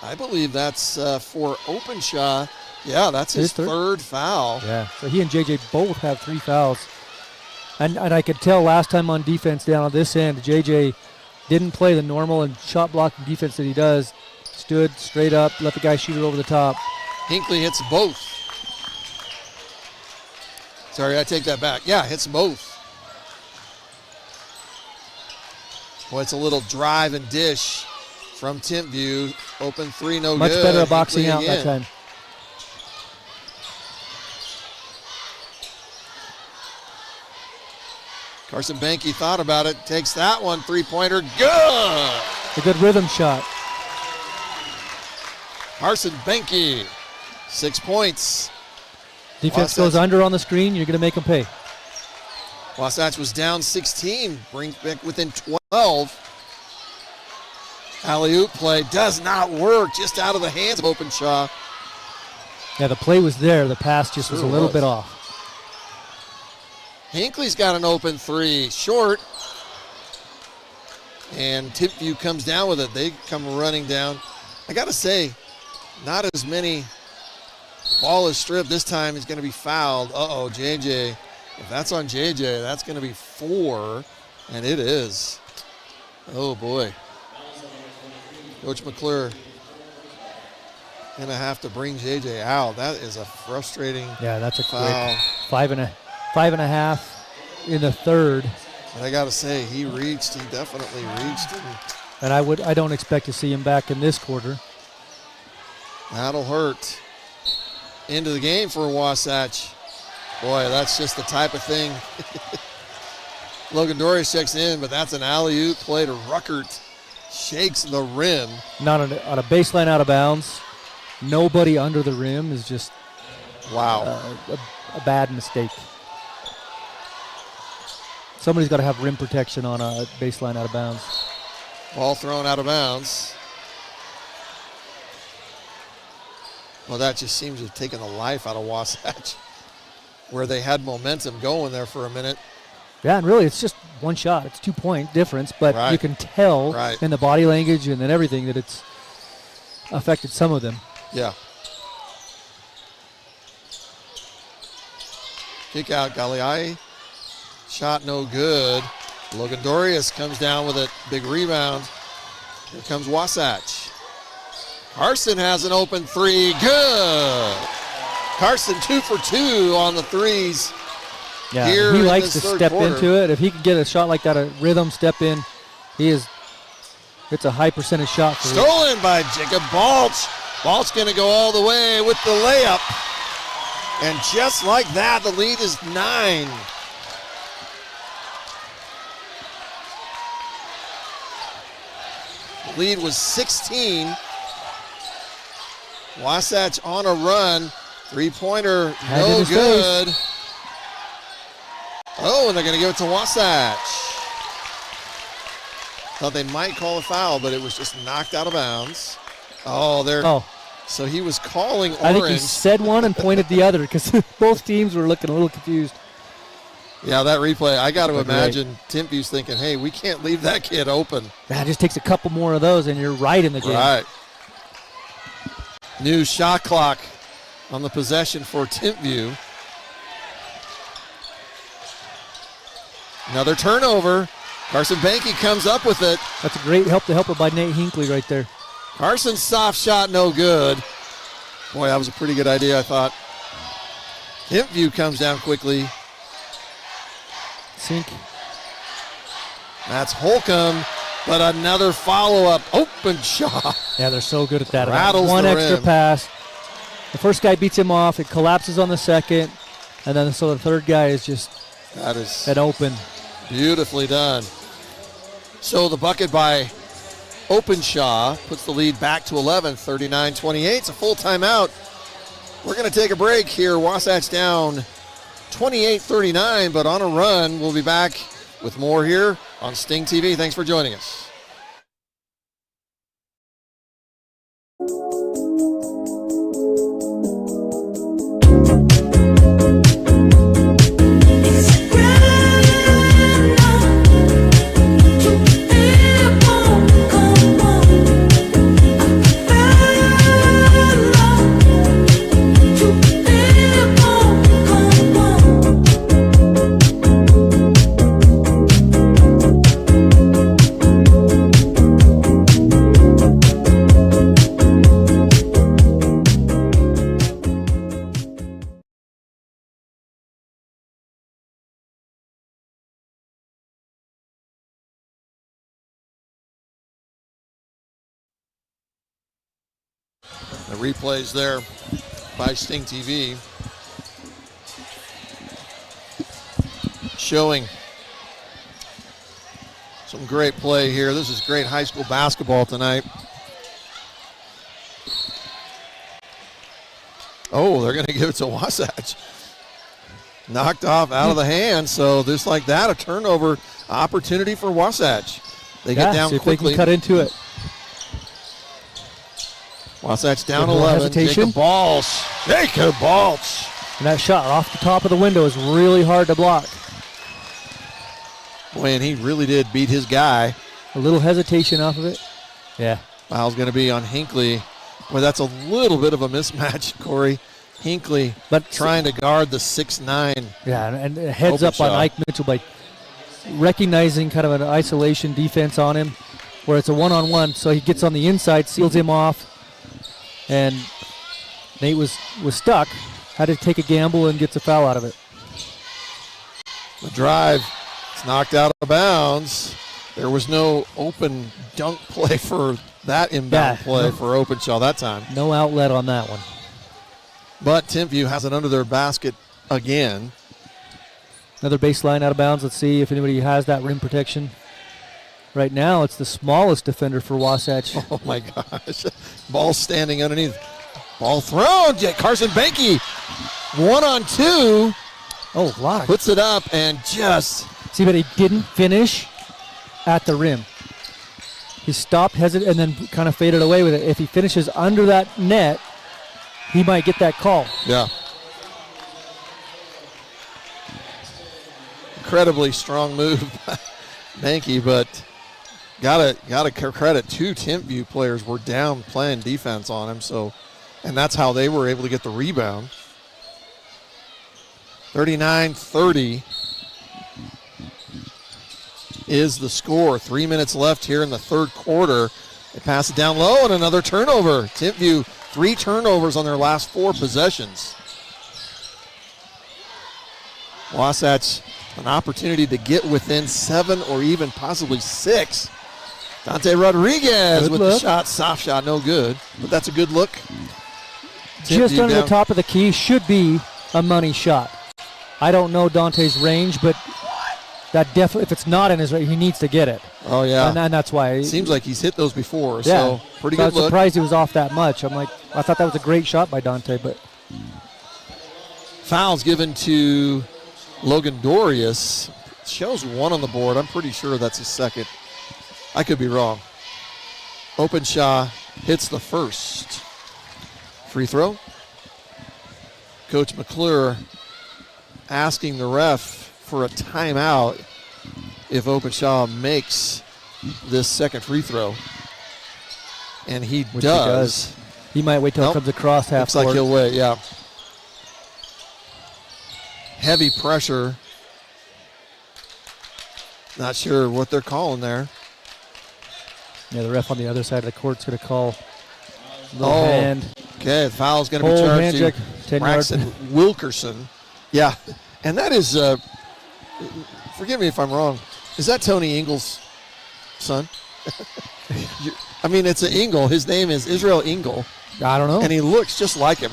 A: I believe that's for Openshaw. Yeah, that's his third foul.
F: Yeah, so he and JJ both have 3 fouls. And I could tell last time on defense down on this end, JJ didn't play the normal and shot blocking defense that he does. Stood straight up, let the guy shoot it over the top.
A: Hinckley hits both. Sorry, I take that back. Yeah, hits both. Boy, it's a little drive and dish from Timpview. Open 3, no
F: Much
A: good.
F: better at boxing
A: Hinckley
F: out
A: again.
F: that time.
A: Carson Banky thought about it, takes that one, 3-pointer, good!
F: A good rhythm shot.
A: Carson Banky, 6 points.
F: Defense goes under on the screen, you're going to make them pay.
A: Wasatch was down 16, brings back within 12. Alley-oop play does not work, just out of the hands of Openshaw.
F: Yeah, the play was there. The pass just was a little bit off.
A: Hinckley's got an open three, short. And Timpview comes down with it. They come running down. I got to say, not as many. Ball is stripped. This time he's going to be fouled. Uh-oh, JJ. If that's on JJ, that's going to be 4, and it is. Oh, boy. Coach McClure going to have to bring JJ out. That is a frustrating
F: that's a
A: foul.
F: Quick 5.5 in the third.
A: And I got to say, he reached. He definitely reached.
F: And I don't expect to see him back in this quarter.
A: That'll hurt. Into the game for Wasatch. Boy, that's just the type of thing. Logan Doris checks in, but that's an alley-oop play to Ruckert. Shakes the rim.
F: Not on a baseline out of bounds. Nobody under the rim is just a bad mistake. Somebody's got to have rim protection on a baseline out of bounds.
A: Ball thrown out of bounds. Well, that just seems to have taken the life out of Wasatch, where they had momentum going there for a minute.
F: Yeah, and really it's just one shot. It's 2-point difference, but you can tell in the body language and then everything that it's affected some of them.
A: Yeah. Kick out Galeai. Shot no good. Logan Dorius comes down with it. Big rebound. Here comes Wasatch. Carson has an open three. Good. Carson 2 for 2 on the threes.
F: Yeah,
A: here
F: he
A: in
F: likes
A: this
F: to
A: third
F: step
A: quarter.
F: into it. If he can get a shot like that, a rhythm step in, it's a high percentage shot for him.
A: Stolen by Jacob Balch. Balch going to go all the way with the layup. And just like that, the lead is 9. The lead was 16. Wasatch on a run. Three-pointer, no good. Oh, and they're going to give it to Wasatch. Thought they might call a foul, but it was just knocked out of bounds. So he was calling orange.
F: I think he said one and pointed the other because both teams were looking a little confused.
A: Yeah, that replay, I got to imagine Timpview's thinking, hey, we can't leave that kid open.
F: That just takes a couple more of those, and you're right in the game.
A: Right. New shot clock on the possession for Timpview. Another turnover. Carson Banky comes up with it.
F: That's a great help by Nate Hinckley right there.
A: Carson's soft shot, no good. Boy, that was a pretty good idea, I thought. Timpview comes down quickly.
F: Sink.
A: That's Holcomb, but another follow-up open shot.
F: Yeah, they're so good at that.
A: Rattles
F: one
A: the
F: extra
A: rim.
F: pass. The first guy beats him off. It collapses on the second. And then so the third guy is just at open.
A: Beautifully done. So the bucket by Openshaw puts the lead back to 11, 39-28. It's a full timeout. We're going to take a break here. Wasatch down 28-39, but on a run. We'll be back with more here on Sting TV. Thanks for joining us. The replays there by Sting TV showing some great play here. This is great high school basketball tonight. Oh, they're going to give it to Wasatch. Knocked off out of the hand, so just like that, a turnover opportunity for Wasatch. They get down
F: see if
A: quickly.
F: they can cut into it.
A: Wasatch down
F: Good
A: 11.
F: hesitation.
A: Jacob Balch. Jacob Balch.
F: And that shot off the top of the window is really hard to block.
A: Boy, and he really did beat his guy.
F: A little hesitation off of it. Yeah.
A: Foul's going to be on Hinckley. Boy, that's a little bit of a mismatch, Corey. Hinckley
F: but
A: trying to guard the 6'9".
F: Yeah, and heads up on Ike Mitchell by recognizing kind of an isolation defense on him where it's a one-on-one. So he gets on the inside, seals him off, and Nate was stuck. Had to take a gamble and gets a foul out of it.
A: The drive. It's knocked out of bounds. There was no open dunk play for that inbound play for Openshaw that time.
F: No outlet on that one.
A: But Timpview has it under their basket again.
F: Another baseline out of bounds. Let's see if anybody has that rim protection. Right now, it's the smallest defender for Wasatch.
A: Oh, my gosh. Ball standing underneath. Ball thrown. Carson Banky, 1-on-2.
F: Oh, a lot.
A: Puts it up and just...
F: See, but he didn't finish at the rim. He stopped, hesitated, and then kind of faded away with it. If he finishes under that net, he might get that call.
A: Yeah. Incredibly strong move by Banky, but gotta credit two Timpview players were down playing defense on him, so, and that's how they were able to get the rebound. 39-30 is the score. 3 minutes left here in the third quarter. They pass it down low and another turnover. Timpview, 3 turnovers on their last 4 possessions. Wasatch, an opportunity to get within 7 or even possibly 6. Dante Rodriguez
F: Good
A: with
F: look.
A: the shot, soft shot, no good, but that's a good look.
F: Just
A: Timpview
F: under
A: down.
F: the top of the key should be a money shot. I don't know Dante's range, but that definitely, if it's not in his range, he needs to get it.
A: Oh, yeah.
F: And that's why.
A: Seems like he's hit those before,
F: Yeah.
A: so pretty
F: So I
A: good
F: was
A: look.
F: surprised he was off that much. I thought that was a great shot by Dante, but
A: Fouls given to Logan Dorius. Shows 1 on the board. I'm pretty sure that's his second. I could be wrong. Openshaw hits the first. Free throw. Coach McClure asking the ref for a timeout if Openshaw makes this second free throw. And he
F: which
A: does.
F: He might wait till
A: Nope.
F: it comes across half
A: Looks like
F: court.
A: he'll wait, yeah. Heavy pressure. Not sure what they're calling there.
F: Yeah, the ref on the other side of the court's going to call little hand.
A: Okay, the foul's going to be
F: Hold,
A: charged
F: hand check,
A: to
F: 10 yards.
A: Braxton Wilkerson. Yeah, and that is, forgive me if I'm wrong, is that Tony Ingles' son? I mean, it's an Ingle. His name is Israel Ingle.
F: I don't know.
A: And he looks just like him.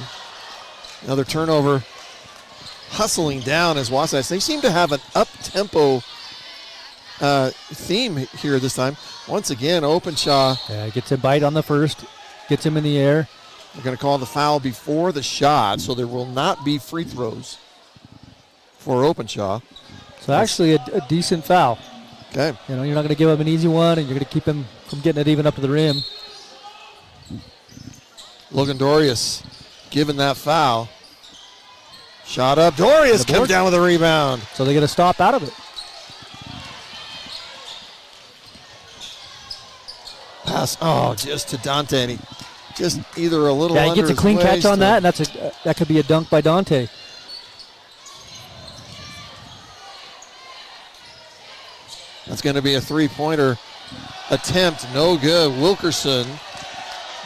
A: Another turnover. Hustling down as Wasatch. They seem to have an up-tempo theme here this time. Once again, Openshaw.
F: Yeah, gets a bite on the first. Gets him in the air.
A: They're going to call the foul before the shot, so there will not be free throws for Openshaw.
F: So actually a decent foul.
A: Okay.
F: You know, you're not going to give him an easy one, and you're going to keep him from getting it even up to the rim.
A: Logan Dorius given that foul. Shot up. Dorius comes down with a rebound.
F: So they get a stop out of it.
A: Pass. Oh, just to Dante. And he just either a little
F: Yeah,
A: under
F: he gets a
A: his
F: clean catch
A: waist
F: on
A: or-
F: that, and that could be a dunk by Dante.
A: That's going to be a three-pointer attempt. No good. Wilkerson.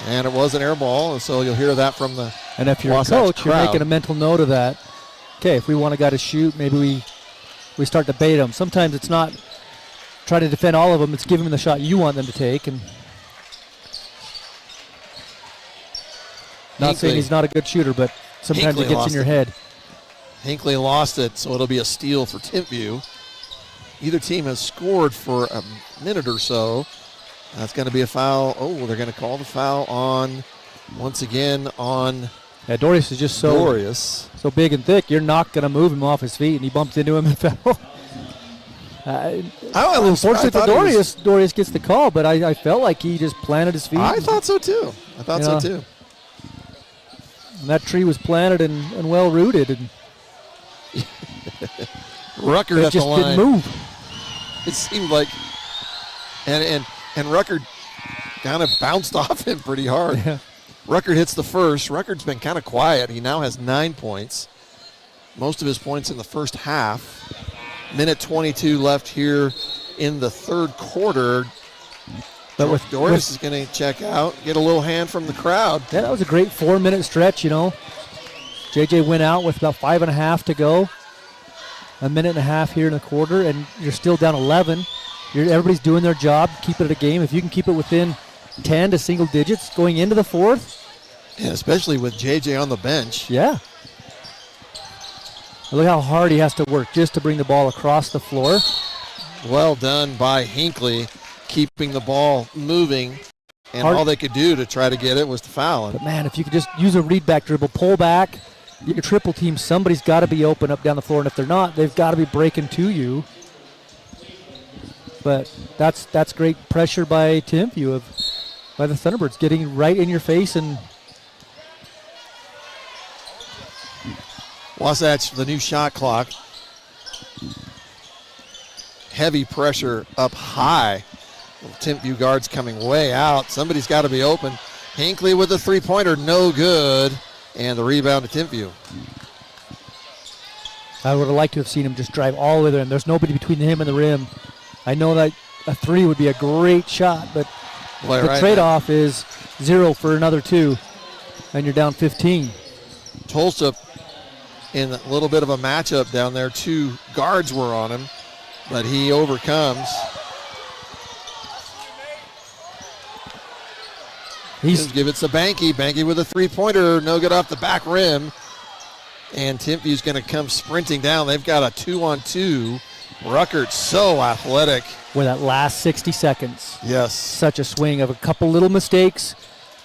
A: And it was an air ball, and so you'll hear that from the
F: And if you're
A: Wasatch
F: a coach, you're
A: crowd.
F: making a mental note of that. Okay, if we want a guy to shoot, maybe we start to bait him. Sometimes it's not try to defend all of them. It's giving them the shot you want them to take. And not saying
A: Hinckley.
F: he's not a good shooter, but sometimes
A: Hinckley
F: it gets
A: lost
F: in your
A: it.
F: head.
A: Hinckley lost it, so it'll be a steal for Timpview. Either team has scored for a minute or so. That's going to be a foul. Oh, they're going to call the foul on, once again, on
F: Yeah, Dorius is just so
A: Dorius.
F: so big and thick. You're not going to move him off his feet, and he bumped into him and fell. Unfortunately for Dorius, Dorius gets the call, but I felt like he just planted his feet.
A: I thought so too. I thought
F: You
A: so
F: know,
A: too.
F: And that tree was planted and well rooted, and
A: Rucker
F: it
A: at the
F: just
A: line.
F: didn't move.
A: It seemed like, and Rucker kind of bounced off him pretty hard.
F: Yeah.
A: Rucker hits the first. Rucker's been kind of quiet. He now has 9 points. Most of his points in the first half. Minute 22 left here in the third quarter.
F: But with
A: Doris is going to check out, get a little hand from the crowd.
F: Yeah, that was a great 4-minute stretch, you know. JJ went out with about 5.5 to go. A minute and a half here in the quarter, and you're still down 11. Everybody's doing their job, keep it at a game. If you can keep it within 10 to single digits going into the fourth.
A: Yeah, especially with JJ on the bench.
F: Yeah. Look how hard he has to work just to bring the ball across the floor.
A: Well done by Hinckley, keeping the ball moving. And
F: Hard.
A: all they could do to try to get it was to foul him.
F: But, man, if you could just use a read-back dribble, pull back, you can triple team, somebody's got to be open up down the floor. And if they're not, they've got to be breaking to you. But that's great pressure by Timpview, by the Thunderbirds, getting right in your face. And
A: Wasatch, the new shot clock. Heavy pressure up high. Timpview guards coming way out. Somebody's got to be open. Hinckley with the three-pointer, no good. And the rebound to Timpview.
F: I would have liked to have seen him just drive all the way there, and there's nobody between him and the rim. I know that a three would be a great shot, but the trade-off is 0 for another 2, and you're down 15.
A: Tulsa in a little bit of a matchup down there. 2 guards were on him, but he overcomes. Give it to Banky. Banky with a three-pointer, no good off the back rim. And Timpview's going to come sprinting down. They've got a 2-on-2. Ruckert's so athletic.
F: With that last 60 seconds.
A: Yes.
F: Such a swing of a couple little mistakes.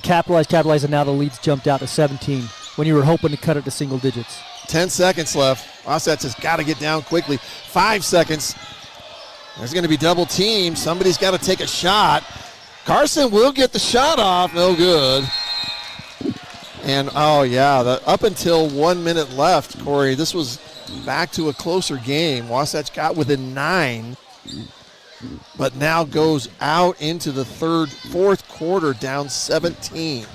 F: Capitalize, and now the lead's jumped out to 17 when you were hoping to cut it to single digits.
A: 10 seconds left. Wasatch has got to get down quickly. 5 seconds. There's going to be double team. Somebody's got to take a shot. Carson will get the shot off. No good. And, up until 1 minute left, Corey, this was back to a closer game. Wasatch got within 9, but now goes out into the fourth quarter down 17,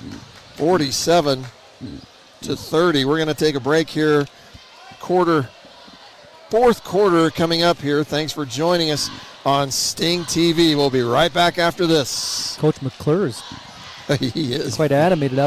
A: 47 to 30. We're going to take a break here. Fourth quarter coming up here. Thanks for joining us on Sting TV. We'll be right back after this.
F: Coach McClure is
A: he is
F: quite animated.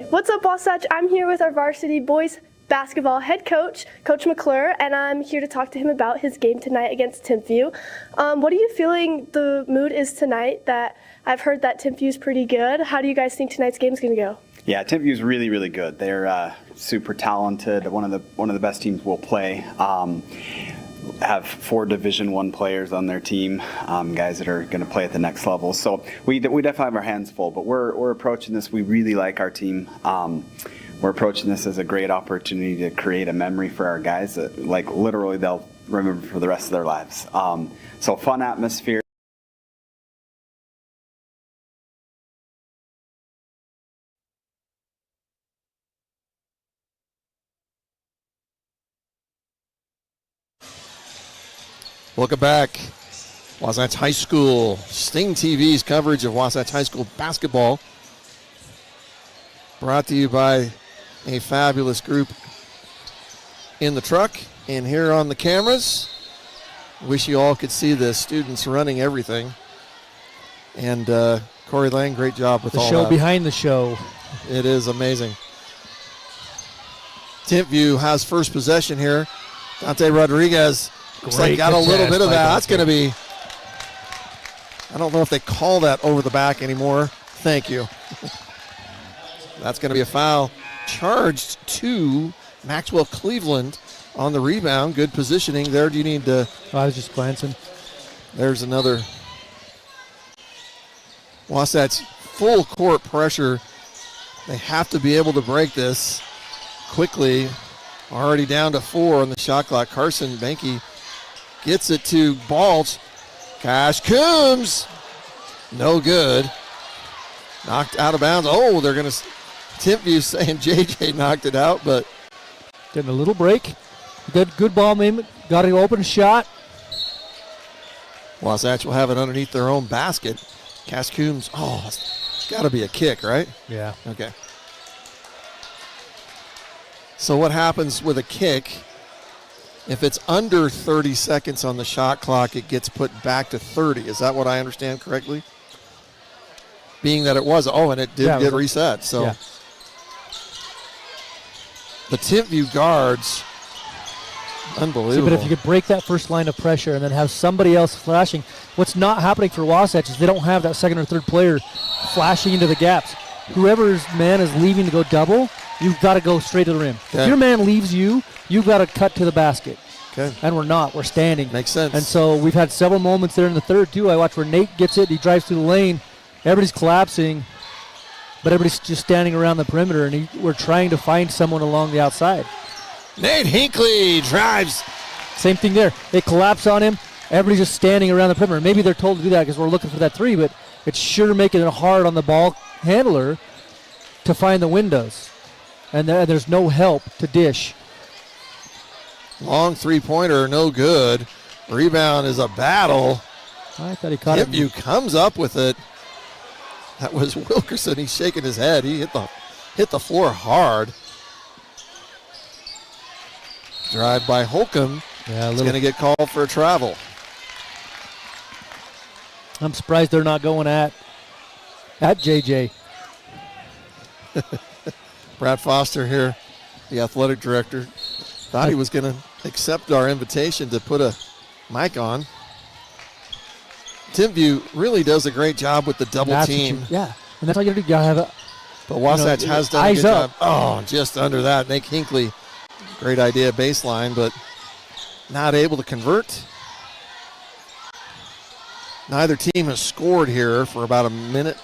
B: What's up, Wasatch? I'm here with our varsity boys basketball head coach, Coach McClure, and I'm here to talk to him about his game tonight against Timpview. What are you feeling the mood is tonight? That I've heard that Timpview's pretty good. How do you guys think tonight's game is going to go?
C: Yeah, Timpview's really, really good. They're super talented. One of the best teams we'll play. Have 4 Division I players on their team, guys that are going to play at the next level. So we definitely have our hands full, but we're approaching this. We really like our team. We're approaching this as a great opportunity to create a memory for our guys that, like, literally they'll remember for the rest of their lives. So fun atmosphere.
A: Welcome back. Wasatch High School. Sting TV's coverage of Wasatch High School basketball. Brought to you by a fabulous group in the truck and here on the cameras. Wish you all could see this. Students running everything. And Corey Lang, great job with
F: the
A: all
F: show
A: that.
F: Behind the show.
A: It is amazing. Timpview has first possession here. Dante Rodriguez looks like got a little bit of that. That's going to be, I don't know if they call that over the back anymore. Thank you. That's going to be a foul charged to Maxwell Cleveland on the rebound. Good positioning there. Do you need to?
F: I was just glancing.
A: There's another. Wasatch full court pressure. They have to be able to break this quickly. Already down to 4 on the shot clock. Carson Banky gets it to Balch. Cash Coombs. No good. Knocked out of bounds. Oh, they're going to. Timpview saying JJ knocked it out, but.
F: Getting a little break. Good ball movement. Got an open shot.
A: Wasatch will have it underneath their own basket. Cass Coombs. Oh, it's got to be a kick, right?
F: Yeah.
A: Okay. So what happens with a kick? If it's under 30 seconds on the shot clock, it gets put back to 30. Is that what I understand correctly? Being that it was, and it did get reset. So
F: yeah.
A: The Timpview guards, unbelievable.
F: See, but if you could break that first line of pressure and then have somebody else flashing, what's not happening for Wasatch is they don't have that second or third player flashing into the gaps. Whoever's man is leaving to go double, you've got to go straight to the rim.
A: Okay.
F: If your man leaves you, you've got to cut to the basket.
A: Okay.
F: And we're not. We're standing.
A: Makes sense.
F: And so we've had several moments there in the third, too. I watch where Nate gets it. He drives through the lane. Everybody's collapsing, but everybody's just standing around the perimeter, and we're trying to find someone along the outside.
A: Nate Hinckley drives.
F: Same thing there. They collapse on him. Everybody's just standing around the perimeter. Maybe they're told to do that because we're looking for that three, but it's sure making it hard on the ball handler to find the windows. And there's no help to dish.
A: Long three-pointer, no good. Rebound is a battle.
F: I thought he caught it.
A: Timpview comes up with it. That was Wilkerson. He's shaking his head. He hit the floor hard. Drive by Holcomb.
F: Yeah,
A: He's going to get called for a travel.
F: I'm surprised they're not going at JJ.
A: Brad Foster here, the athletic director, thought he was going to accept our invitation to put a mic on. Timpview really does a great job with the double team.
F: Yeah, and that's all you got to do. You got to have it.
A: But Wasatch has done a good
F: up.
A: job. Oh, just under that. Nick Hinckley, great idea, baseline, but not able to convert. Neither team has scored here for about a minute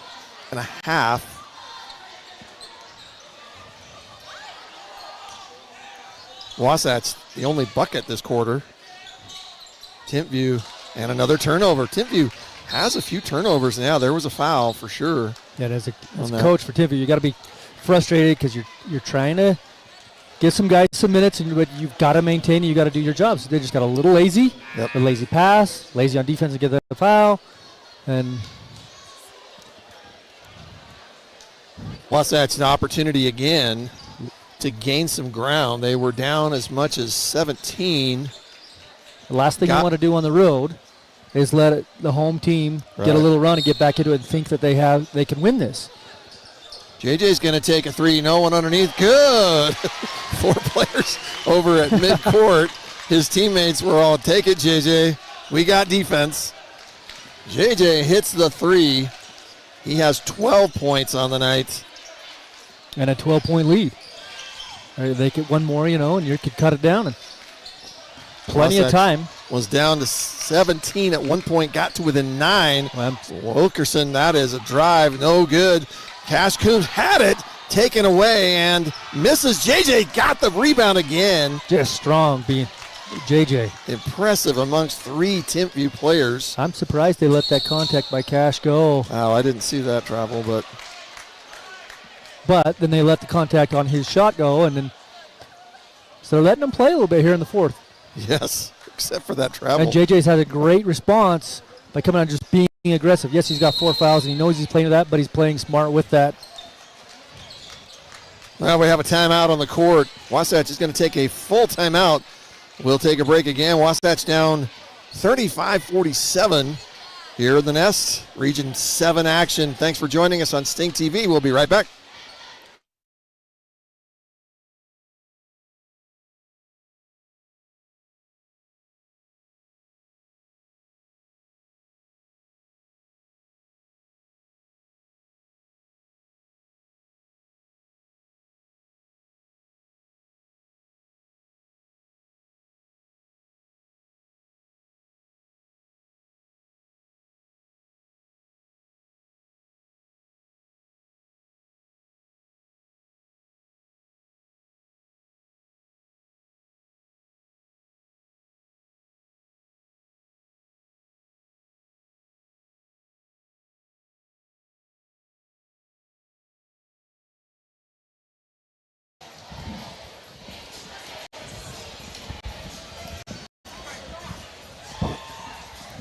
A: and a half. Wasatch, the only bucket this quarter. Timpview, and another turnover. Timpview has a few turnovers now. There was a foul for sure.
F: Yeah, as a coach for Timpview, you got to be frustrated because you're trying to give some guys some minutes, but you've got to maintain. You got to do your job. So they just got a little lazy.
A: Yep.
F: A lazy pass, lazy on defense to get the foul, and
A: Wasatch an opportunity again to gain some ground. They were down as much as 17.
F: The last thing you want to do on the road is let the home team get a little run and get back into it and think that they can win this.
A: JJ's going to take a three. No one underneath. Good. 4 players over at midcourt. His teammates were all, take it, JJ. We got defense. JJ hits the three. He has 12 points on the night.
F: And a 12-point lead. They get one more, and you could cut it down. And plenty of time.
A: Was down to 17 at one point, got to within 9. Wilkerson, that is a drive, no good. Cash Coombs had it, taken away, and misses. JJ got the rebound again.
F: Just strong being JJ.
A: Impressive amongst 3 Timpview players.
F: I'm surprised they let that contact by Cash go.
A: Oh, I didn't see that travel, but
F: then they let the contact on his shot go, and then so they're letting him play a little bit here in the fourth.
A: Yes, except for that travel.
F: And JJ's had a great response by coming out and just being aggressive. Yes, he's got 4 fouls, and he knows he's playing with that, but he's playing smart with that.
A: Well, we have a timeout on the court. Wasatch is going to take a full timeout. We'll take a break again. Wasatch down 35-47 here in the Nest. Region 7 action. Thanks for joining us on Sting TV. We'll be right back.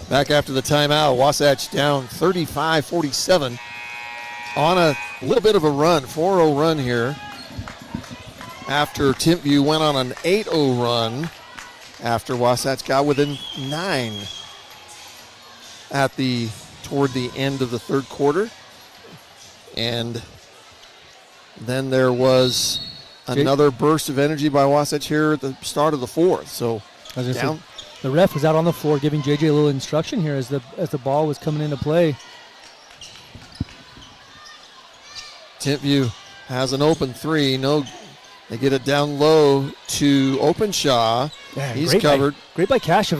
A: Back after the timeout, Wasatch down 35-47 on a little bit of a run, 4-0 run here. After Timpview went on an 8-0 run after Wasatch got within 9 toward the end of the third quarter. And then there was another burst of energy by Wasatch here at the start of the fourth. So down.
F: The ref was out on the floor giving JJ a little instruction here as the ball was coming into play.
A: Timpview has an open three. They get it down low to Openshaw.
F: Yeah,
A: he's covered.
F: Great by Cash.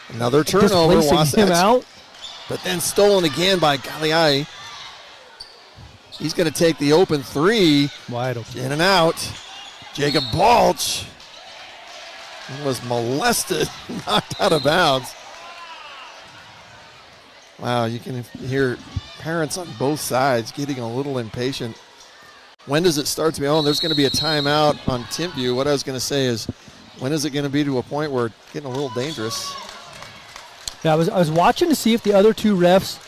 A: Another turnover.
F: Wasatch him out.
A: But then stolen again by Galiai. He's going to take the open three.
F: Wide open.
A: In and out. Jacob Balch was molested, knocked out of bounds. Wow, you can hear parents on both sides getting a little impatient. When does it start to be, there's going to be a timeout on Timpview. What I was going to say is, when is it going to be to a point where it's getting a little dangerous?
F: Yeah, I was watching to see if the other two refs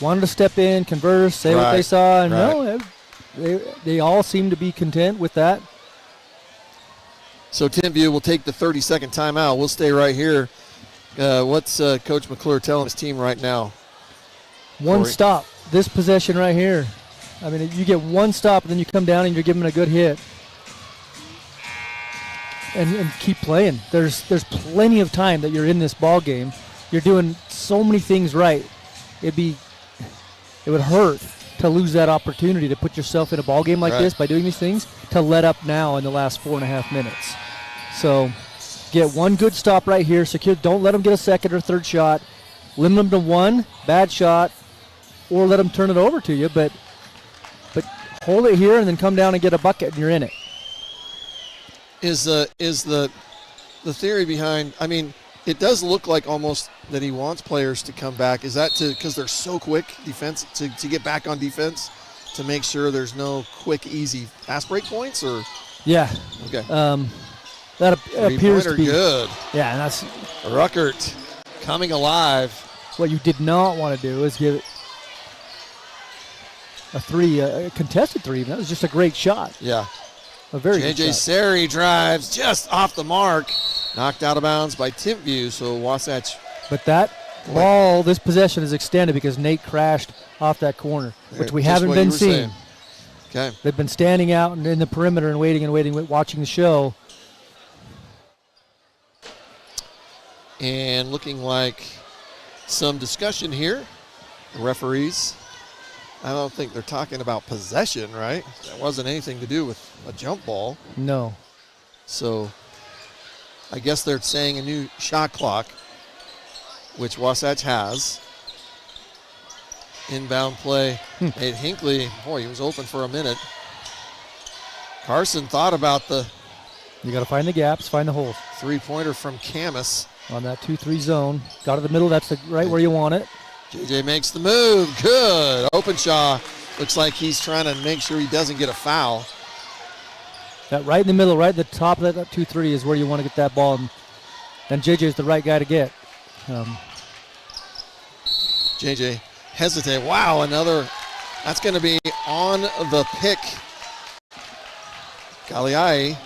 F: wanted to step in, converse, say what they saw, and no, they all seem to be content with that.
A: So Timpview will take the 30-second timeout. We'll stay right here. What's Coach McClure telling his team right now?
F: One stop. This possession right here. I mean, you get one stop, and then you come down and you're giving a good hit. And keep playing. There's plenty of time that you're in this ball game. You're doing so many things right. It would hurt to lose that opportunity to put yourself in a ball game like this by doing these things, to let up now in the last 4.5 minutes. So get one good stop right here. Secure. Don't let them get a second or third shot. Limit them to one bad shot, or let them turn it over to you. But hold it here and then come down and get a bucket, and you're in it.
A: Is the theory behind? I mean, it does look like almost that he wants players to come back. Is that because they're so quick defense to get back on defense, to make sure there's no quick, easy fast break points? Or
F: yeah,
A: okay,
F: that appears to be
A: good.
F: Yeah, and that's
A: Ruckert coming alive.
F: What you did not want to do is give it a contested three. That was just a great shot.
A: Yeah,
F: a very good
A: JJ
F: shot.
A: Seri drives just off the mark. Knocked out of bounds by Timpview, so Wasatch.
F: But that ball, this possession is extended because Nate crashed off that corner, which we haven't been seeing.
A: Okay.
F: They've been standing out in the perimeter and waiting, watching the show.
A: And looking like some discussion here. The referees, I don't think they're talking about possession, right? That wasn't anything to do with a jump ball.
F: No.
A: So I guess they're saying a new shot clock, which Wasatch has. Inbound play. Nate Hinckley, boy, he was open for a minute. Carson thought about
F: You got to find the gaps, find the holes.
A: Three-pointer from Camus.
F: On that 2-3 zone. Got to the middle, that's right where you want it.
A: JJ makes the move, good. Openshaw looks like he's trying to make sure he doesn't get a foul.
F: That right in the middle, right at the top of that 2-3 is where you want to get that ball. And JJ is the right guy to get.
A: JJ hesitate. Wow, that's going to be on the pick. Galiai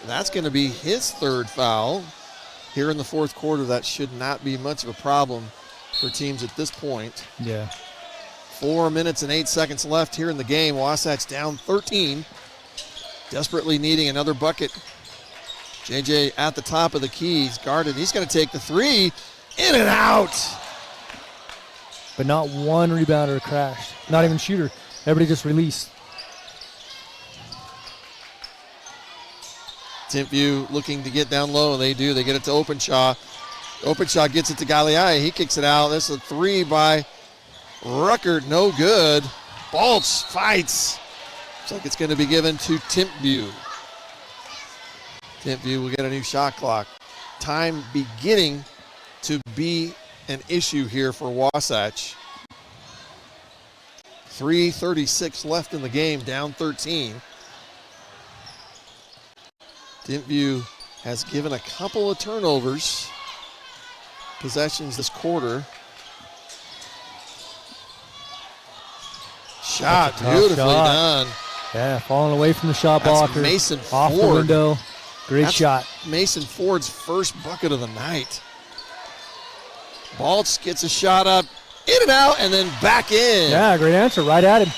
A: that's going to be his third foul here in the fourth quarter. That should not be much of a problem for teams at this point.
F: Yeah.
A: 4 minutes and 8 seconds left here in the game. Wasatch down 13. Desperately needing another bucket. JJ at the top of the key. He's guarded. He's going to take the three. In and out.
F: But not one rebounder or crash. Not even shooter. Everybody just released.
A: Timpview looking to get down low, and they do. They get it to Openshaw. Openshaw gets it to Galiai. He kicks it out. This is a three by Ruckert, no good. Balch fights. Looks like it's going to be given to Timpview. Timpview will get a new shot clock. Time beginning to be an issue here for Wasatch. 3:36 left in the game, down 13. Timpview has given a couple of turnovers. possessions this quarter. Shot, beautifully done.
F: Yeah, falling away from the shot
A: That's
F: blocker.
A: Mason
F: off the
A: Ford.
F: window. Great
A: That's
F: shot.
A: Mason Ford's first bucket of the night. Balch gets a shot up, in and out, and then back in.
F: Yeah, great answer. Right at him.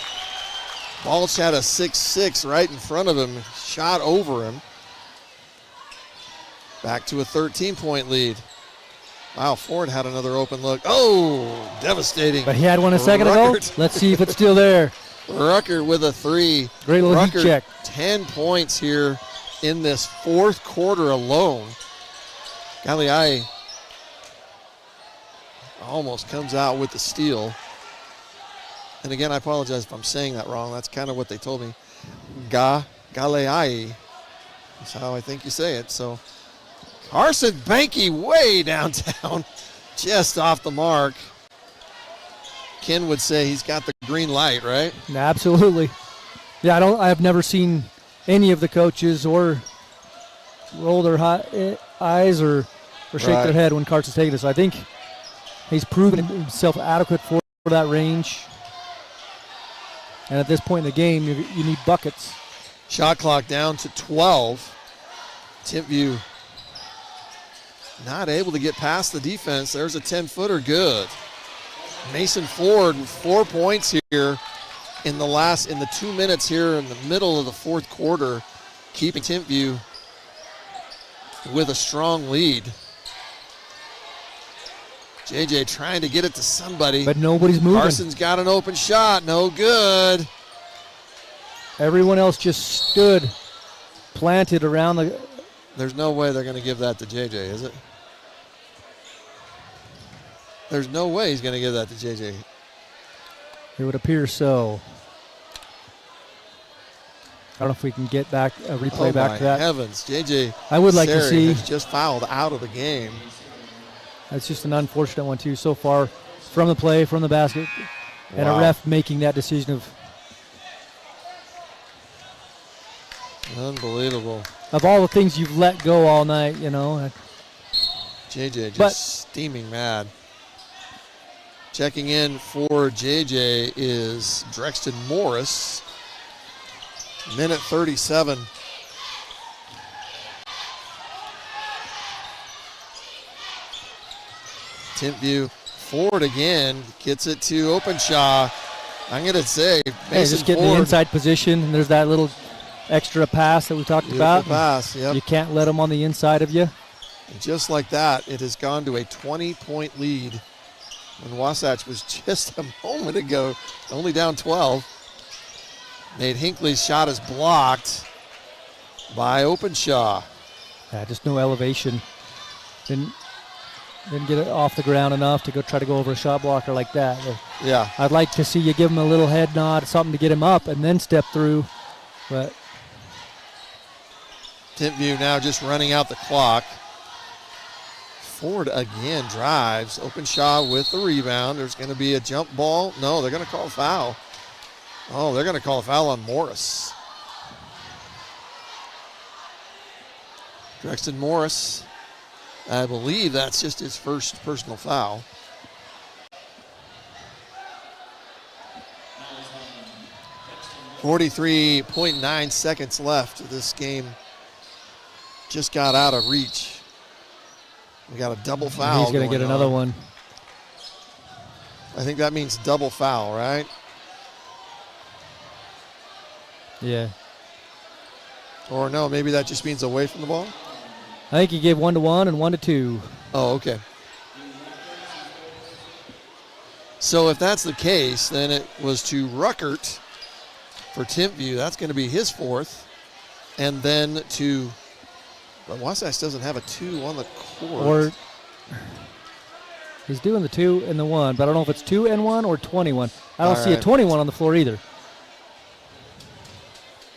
A: Balch had a 6-6 right in front of him, shot over him. Back to a 13-point lead. Wow, Ford had another open look. Oh, devastating.
F: But he had one a second ago. Let's see if it's still there.
A: Rucker with a 3.
F: Great little
A: Rucker,
F: heat check.
A: 10 points here in this fourth quarter alone. Galeai almost comes out with the steal. And again, I apologize if I'm saying that wrong. That's kind of what they told me. Galeai is how I think you say it. So Carson Banky way downtown, just off the mark. Ken would say he's got the green light, right?
F: Absolutely. Yeah, I've never seen any of the coaches or roll their eyes or shake their head when Carson's taking it. So I think he's proven himself adequate for that range. And at this point in the game, you need buckets.
A: Shot clock down to 12. Timpview not able to get past the defense. There's a 10-footer, good. Mason Ford, 4 points here in the 2 minutes here in the middle of the fourth quarter, keeping Timpview with a strong lead. JJ trying to get it to somebody.
F: But nobody's moving.
A: Carson's got an open shot, no good.
F: Everyone else just stood planted around the...
A: There's no way they're going to give that to JJ, is it? There's no way he's going to give that to JJ.
F: It would appear so. I don't know if we can get back a replay back to that.
A: Heavens, JJ.
F: I would like to
A: Sari
F: see.
A: has just fouled out of the game.
F: That's just an unfortunate one too. So far, from the play, from the basket, and a ref making that decision of.
A: Unbelievable.
F: Of all the things you've let go all night, you know.
A: JJ just steaming mad. Checking in for JJ is Drexton Morris. Minute 37. Timpview Ford again, gets it to Openshaw. I'm going to say Mason
F: just getting
A: Ford.
F: the inside position, and there's that little extra pass that we talked about.
A: Pass, yep.
F: You can't let them on the inside of you.
A: And just like that, it has gone to a 20-point lead when Wasatch was just a moment ago only down 12. Nate Hinckley's shot is blocked by Openshaw.
F: Yeah, just no elevation. Didn't get it off the ground enough to try to go over a shot blocker like that.
A: Yeah.
F: I'd like to see you give him a little head nod, something to get him up, and then step through. But
A: Timpview now just running out the clock. Ford again drives. Openshaw with the rebound. There's going to be a jump ball. No, they're going to call a foul. Oh, they're going to call a foul on Morris. Drexton Morris, I believe that's just his first personal foul. .9 seconds left. This game just got out of reach. We got a double foul.
F: He's going to get another one.
A: I think that means double foul, right?
F: Yeah.
A: Or no, maybe that just means away from the ball?
F: I think he gave 1-1 and 1-2.
A: Oh, okay. So if that's the case, then it was to Ruckert for Timpview. That's going to be his fourth. And then to, but Wasatch doesn't have a 2 on the court.
F: Or he's doing the 2 and the 1, but I don't know if it's 2 and 1 or 21. I don't see a 21 on the floor either.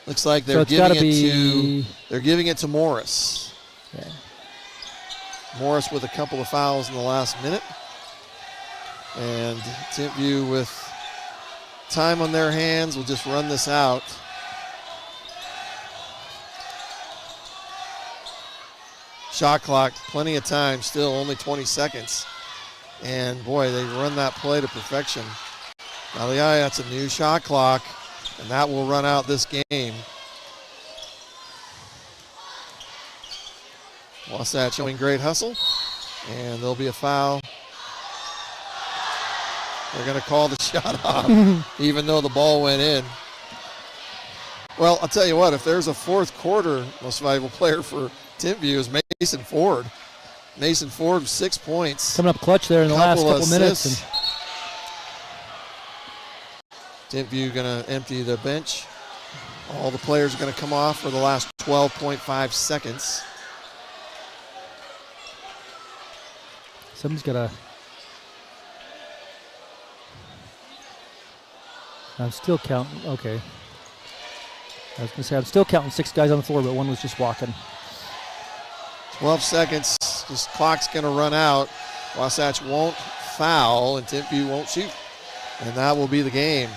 A: Looks like they're giving it to Morris.
F: Yeah.
A: Morris with a couple of fouls in the last minute. And Timpview with time on their hands will just run this out. Shot clock, plenty of time still, only 20 seconds. And, boy, they run that play to perfection. Now, that's a new shot clock, and that will run out this game. Wasatch showing great hustle, and there'll be a foul. They're going to call the shot off, even though the ball went in. Well, I'll tell you what, if there's a fourth quarter most valuable player for Timpview is Mason Ford. Mason Ford, 6 points.
F: Coming up clutch there in the last couple minutes.
A: Timpview going to empty the bench. All the players are going to come off for the last 12.5 seconds.
F: Somebody's got to... I'm still counting. Okay. I was going to say, I'm still counting 6 guys on the floor, but one was just walking. 12
A: seconds. This clock's going to run out. Wasatch won't foul, and Timpview won't shoot. And that will be the game.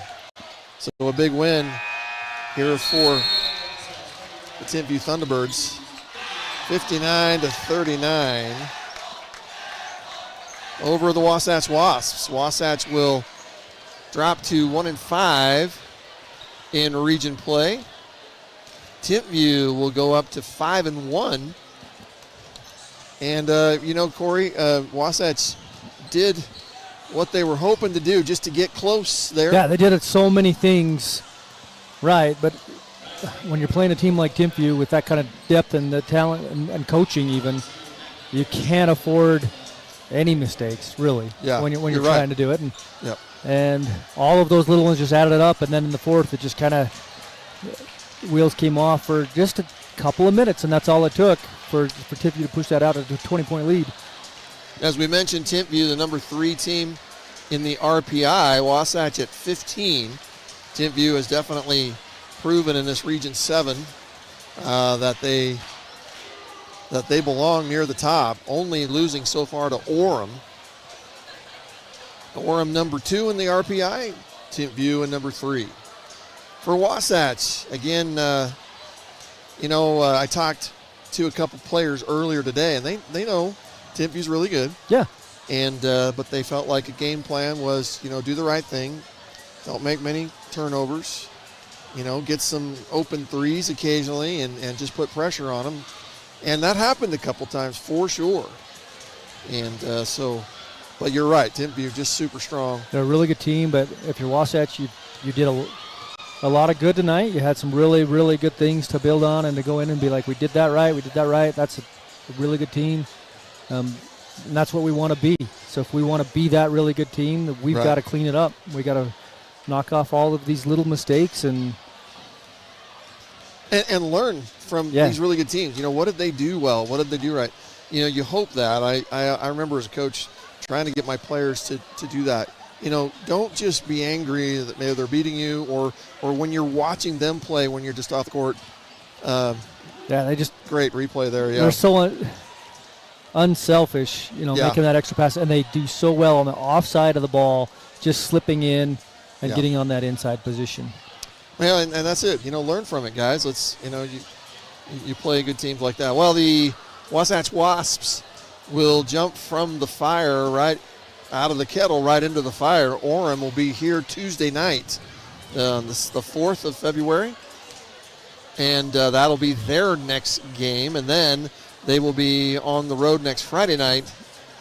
A: So a big win here for the Timpview Thunderbirds. 59-39 over the Wasatch Wasps. Wasatch will drop to 1-5 in region play. Timpview will go up to 5-1. And, Corey, Wasatch did what they were hoping to do just to get close there.
F: Yeah, they did it so many things right, but when you're playing a team like Timpview with that kind of depth and the talent and coaching even, you can't afford any mistakes, really, when you're trying to do it. And all of those little ones just added it up, and then in the fourth, it just kind of wheels came off for just a couple of minutes, and that's all it took for Timpview to push that out at a 20-point lead.
A: As we mentioned, Timpview, the number 3 team in the RPI, Wasatch at 15. Timpview has definitely proven in this Region 7 that they belong near the top, only losing so far to Orem. Orem number 2 in the RPI, Timpview in number 3. For Wasatch, again, I talked to a couple players earlier today, and they know Timpview's really good.
F: Yeah.
A: And but they felt like a game plan was, do the right thing, don't make many turnovers, get some open threes occasionally, and just put pressure on them. And that happened a couple times for sure. And but you're right, Timpview just super strong. They're
F: a really good team, but if you're Wasatch, you did a lot of good tonight. You had some really, really good things to build on and to go in and be like, we did that right. That's a really good team. And that's what we want to be. So if we want to be that really good team, we've got to clean it up. We got to knock off all of these little mistakes and
A: learn from these really good teams. What did they do well? What did they do right? You hope that. I remember as a coach trying to get my players to do that. Don't just be angry that maybe they're beating you or when you're watching them play when you're just off the court.
F: They just
A: great replay there. Yeah,
F: they're so unselfish, making that extra pass, and they do so well on the offside of the ball, just slipping in and getting on that inside position.
A: Well, and that's it. Learn from it, guys. Let's you play good teams like that. Well, the Wasatch Wasps will jump from the fire right out of the kettle right into the fire. Orem will be here Tuesday night, the 4th of February, and that'll be their next game. And then they will be on the road next Friday night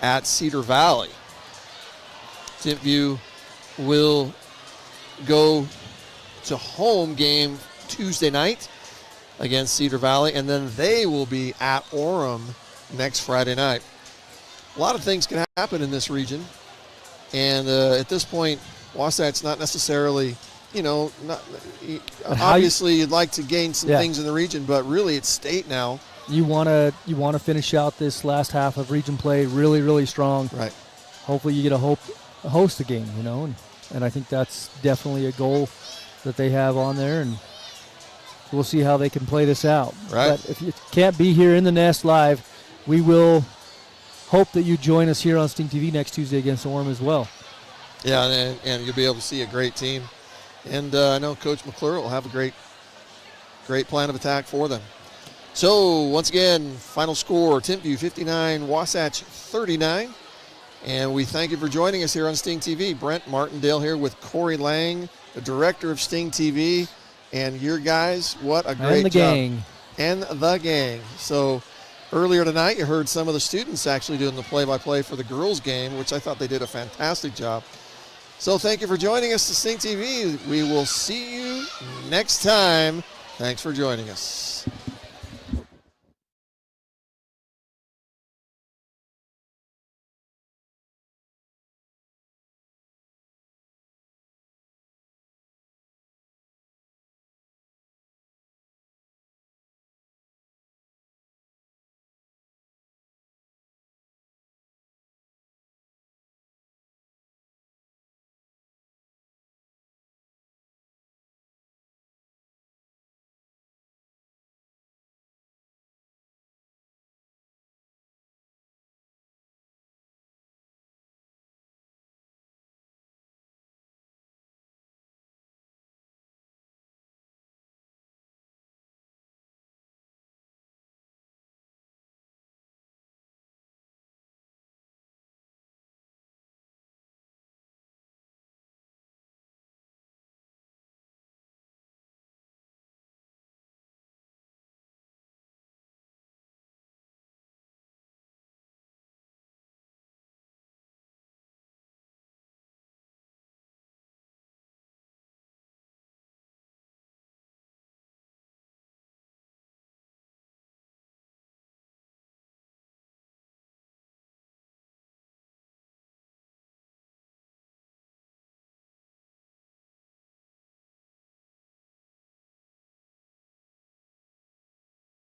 A: at Cedar Valley. Timpview will go to home game Tuesday night against Cedar Valley, and then they will be at Orem next Friday night. A lot of things can happen in this region, and at this point, Wasatch's not necessarily, obviously you'd like to gain some things in the region, but really it's state now.
F: You want to finish out this last half of region play really, really strong.
A: Right.
F: Hopefully you get a host a game, and I think that's definitely a goal that they have on there, and we'll see how they can play this out.
A: Right.
F: But if you can't be here in the Nest live, we will hope that you join us here on Sting TV next Tuesday against Orem as well.
A: Yeah, and you'll be able to see a great team. And I know Coach McClure will have a great plan of attack for them. So, once again, final score, Timpview 59, Wasatch 39. And we thank you for joining us here on Sting TV. Brent Martindale here with Corey Lang, the director of Sting TV, and your guys. What a great
F: And the
A: job.
F: gang.
A: And the gang. So earlier tonight, you heard some of the students actually doing the play-by-play for the girls' game, which I thought they did a fantastic job. So thank you for joining us to Sting TV. We will see you next time. Thanks for joining us.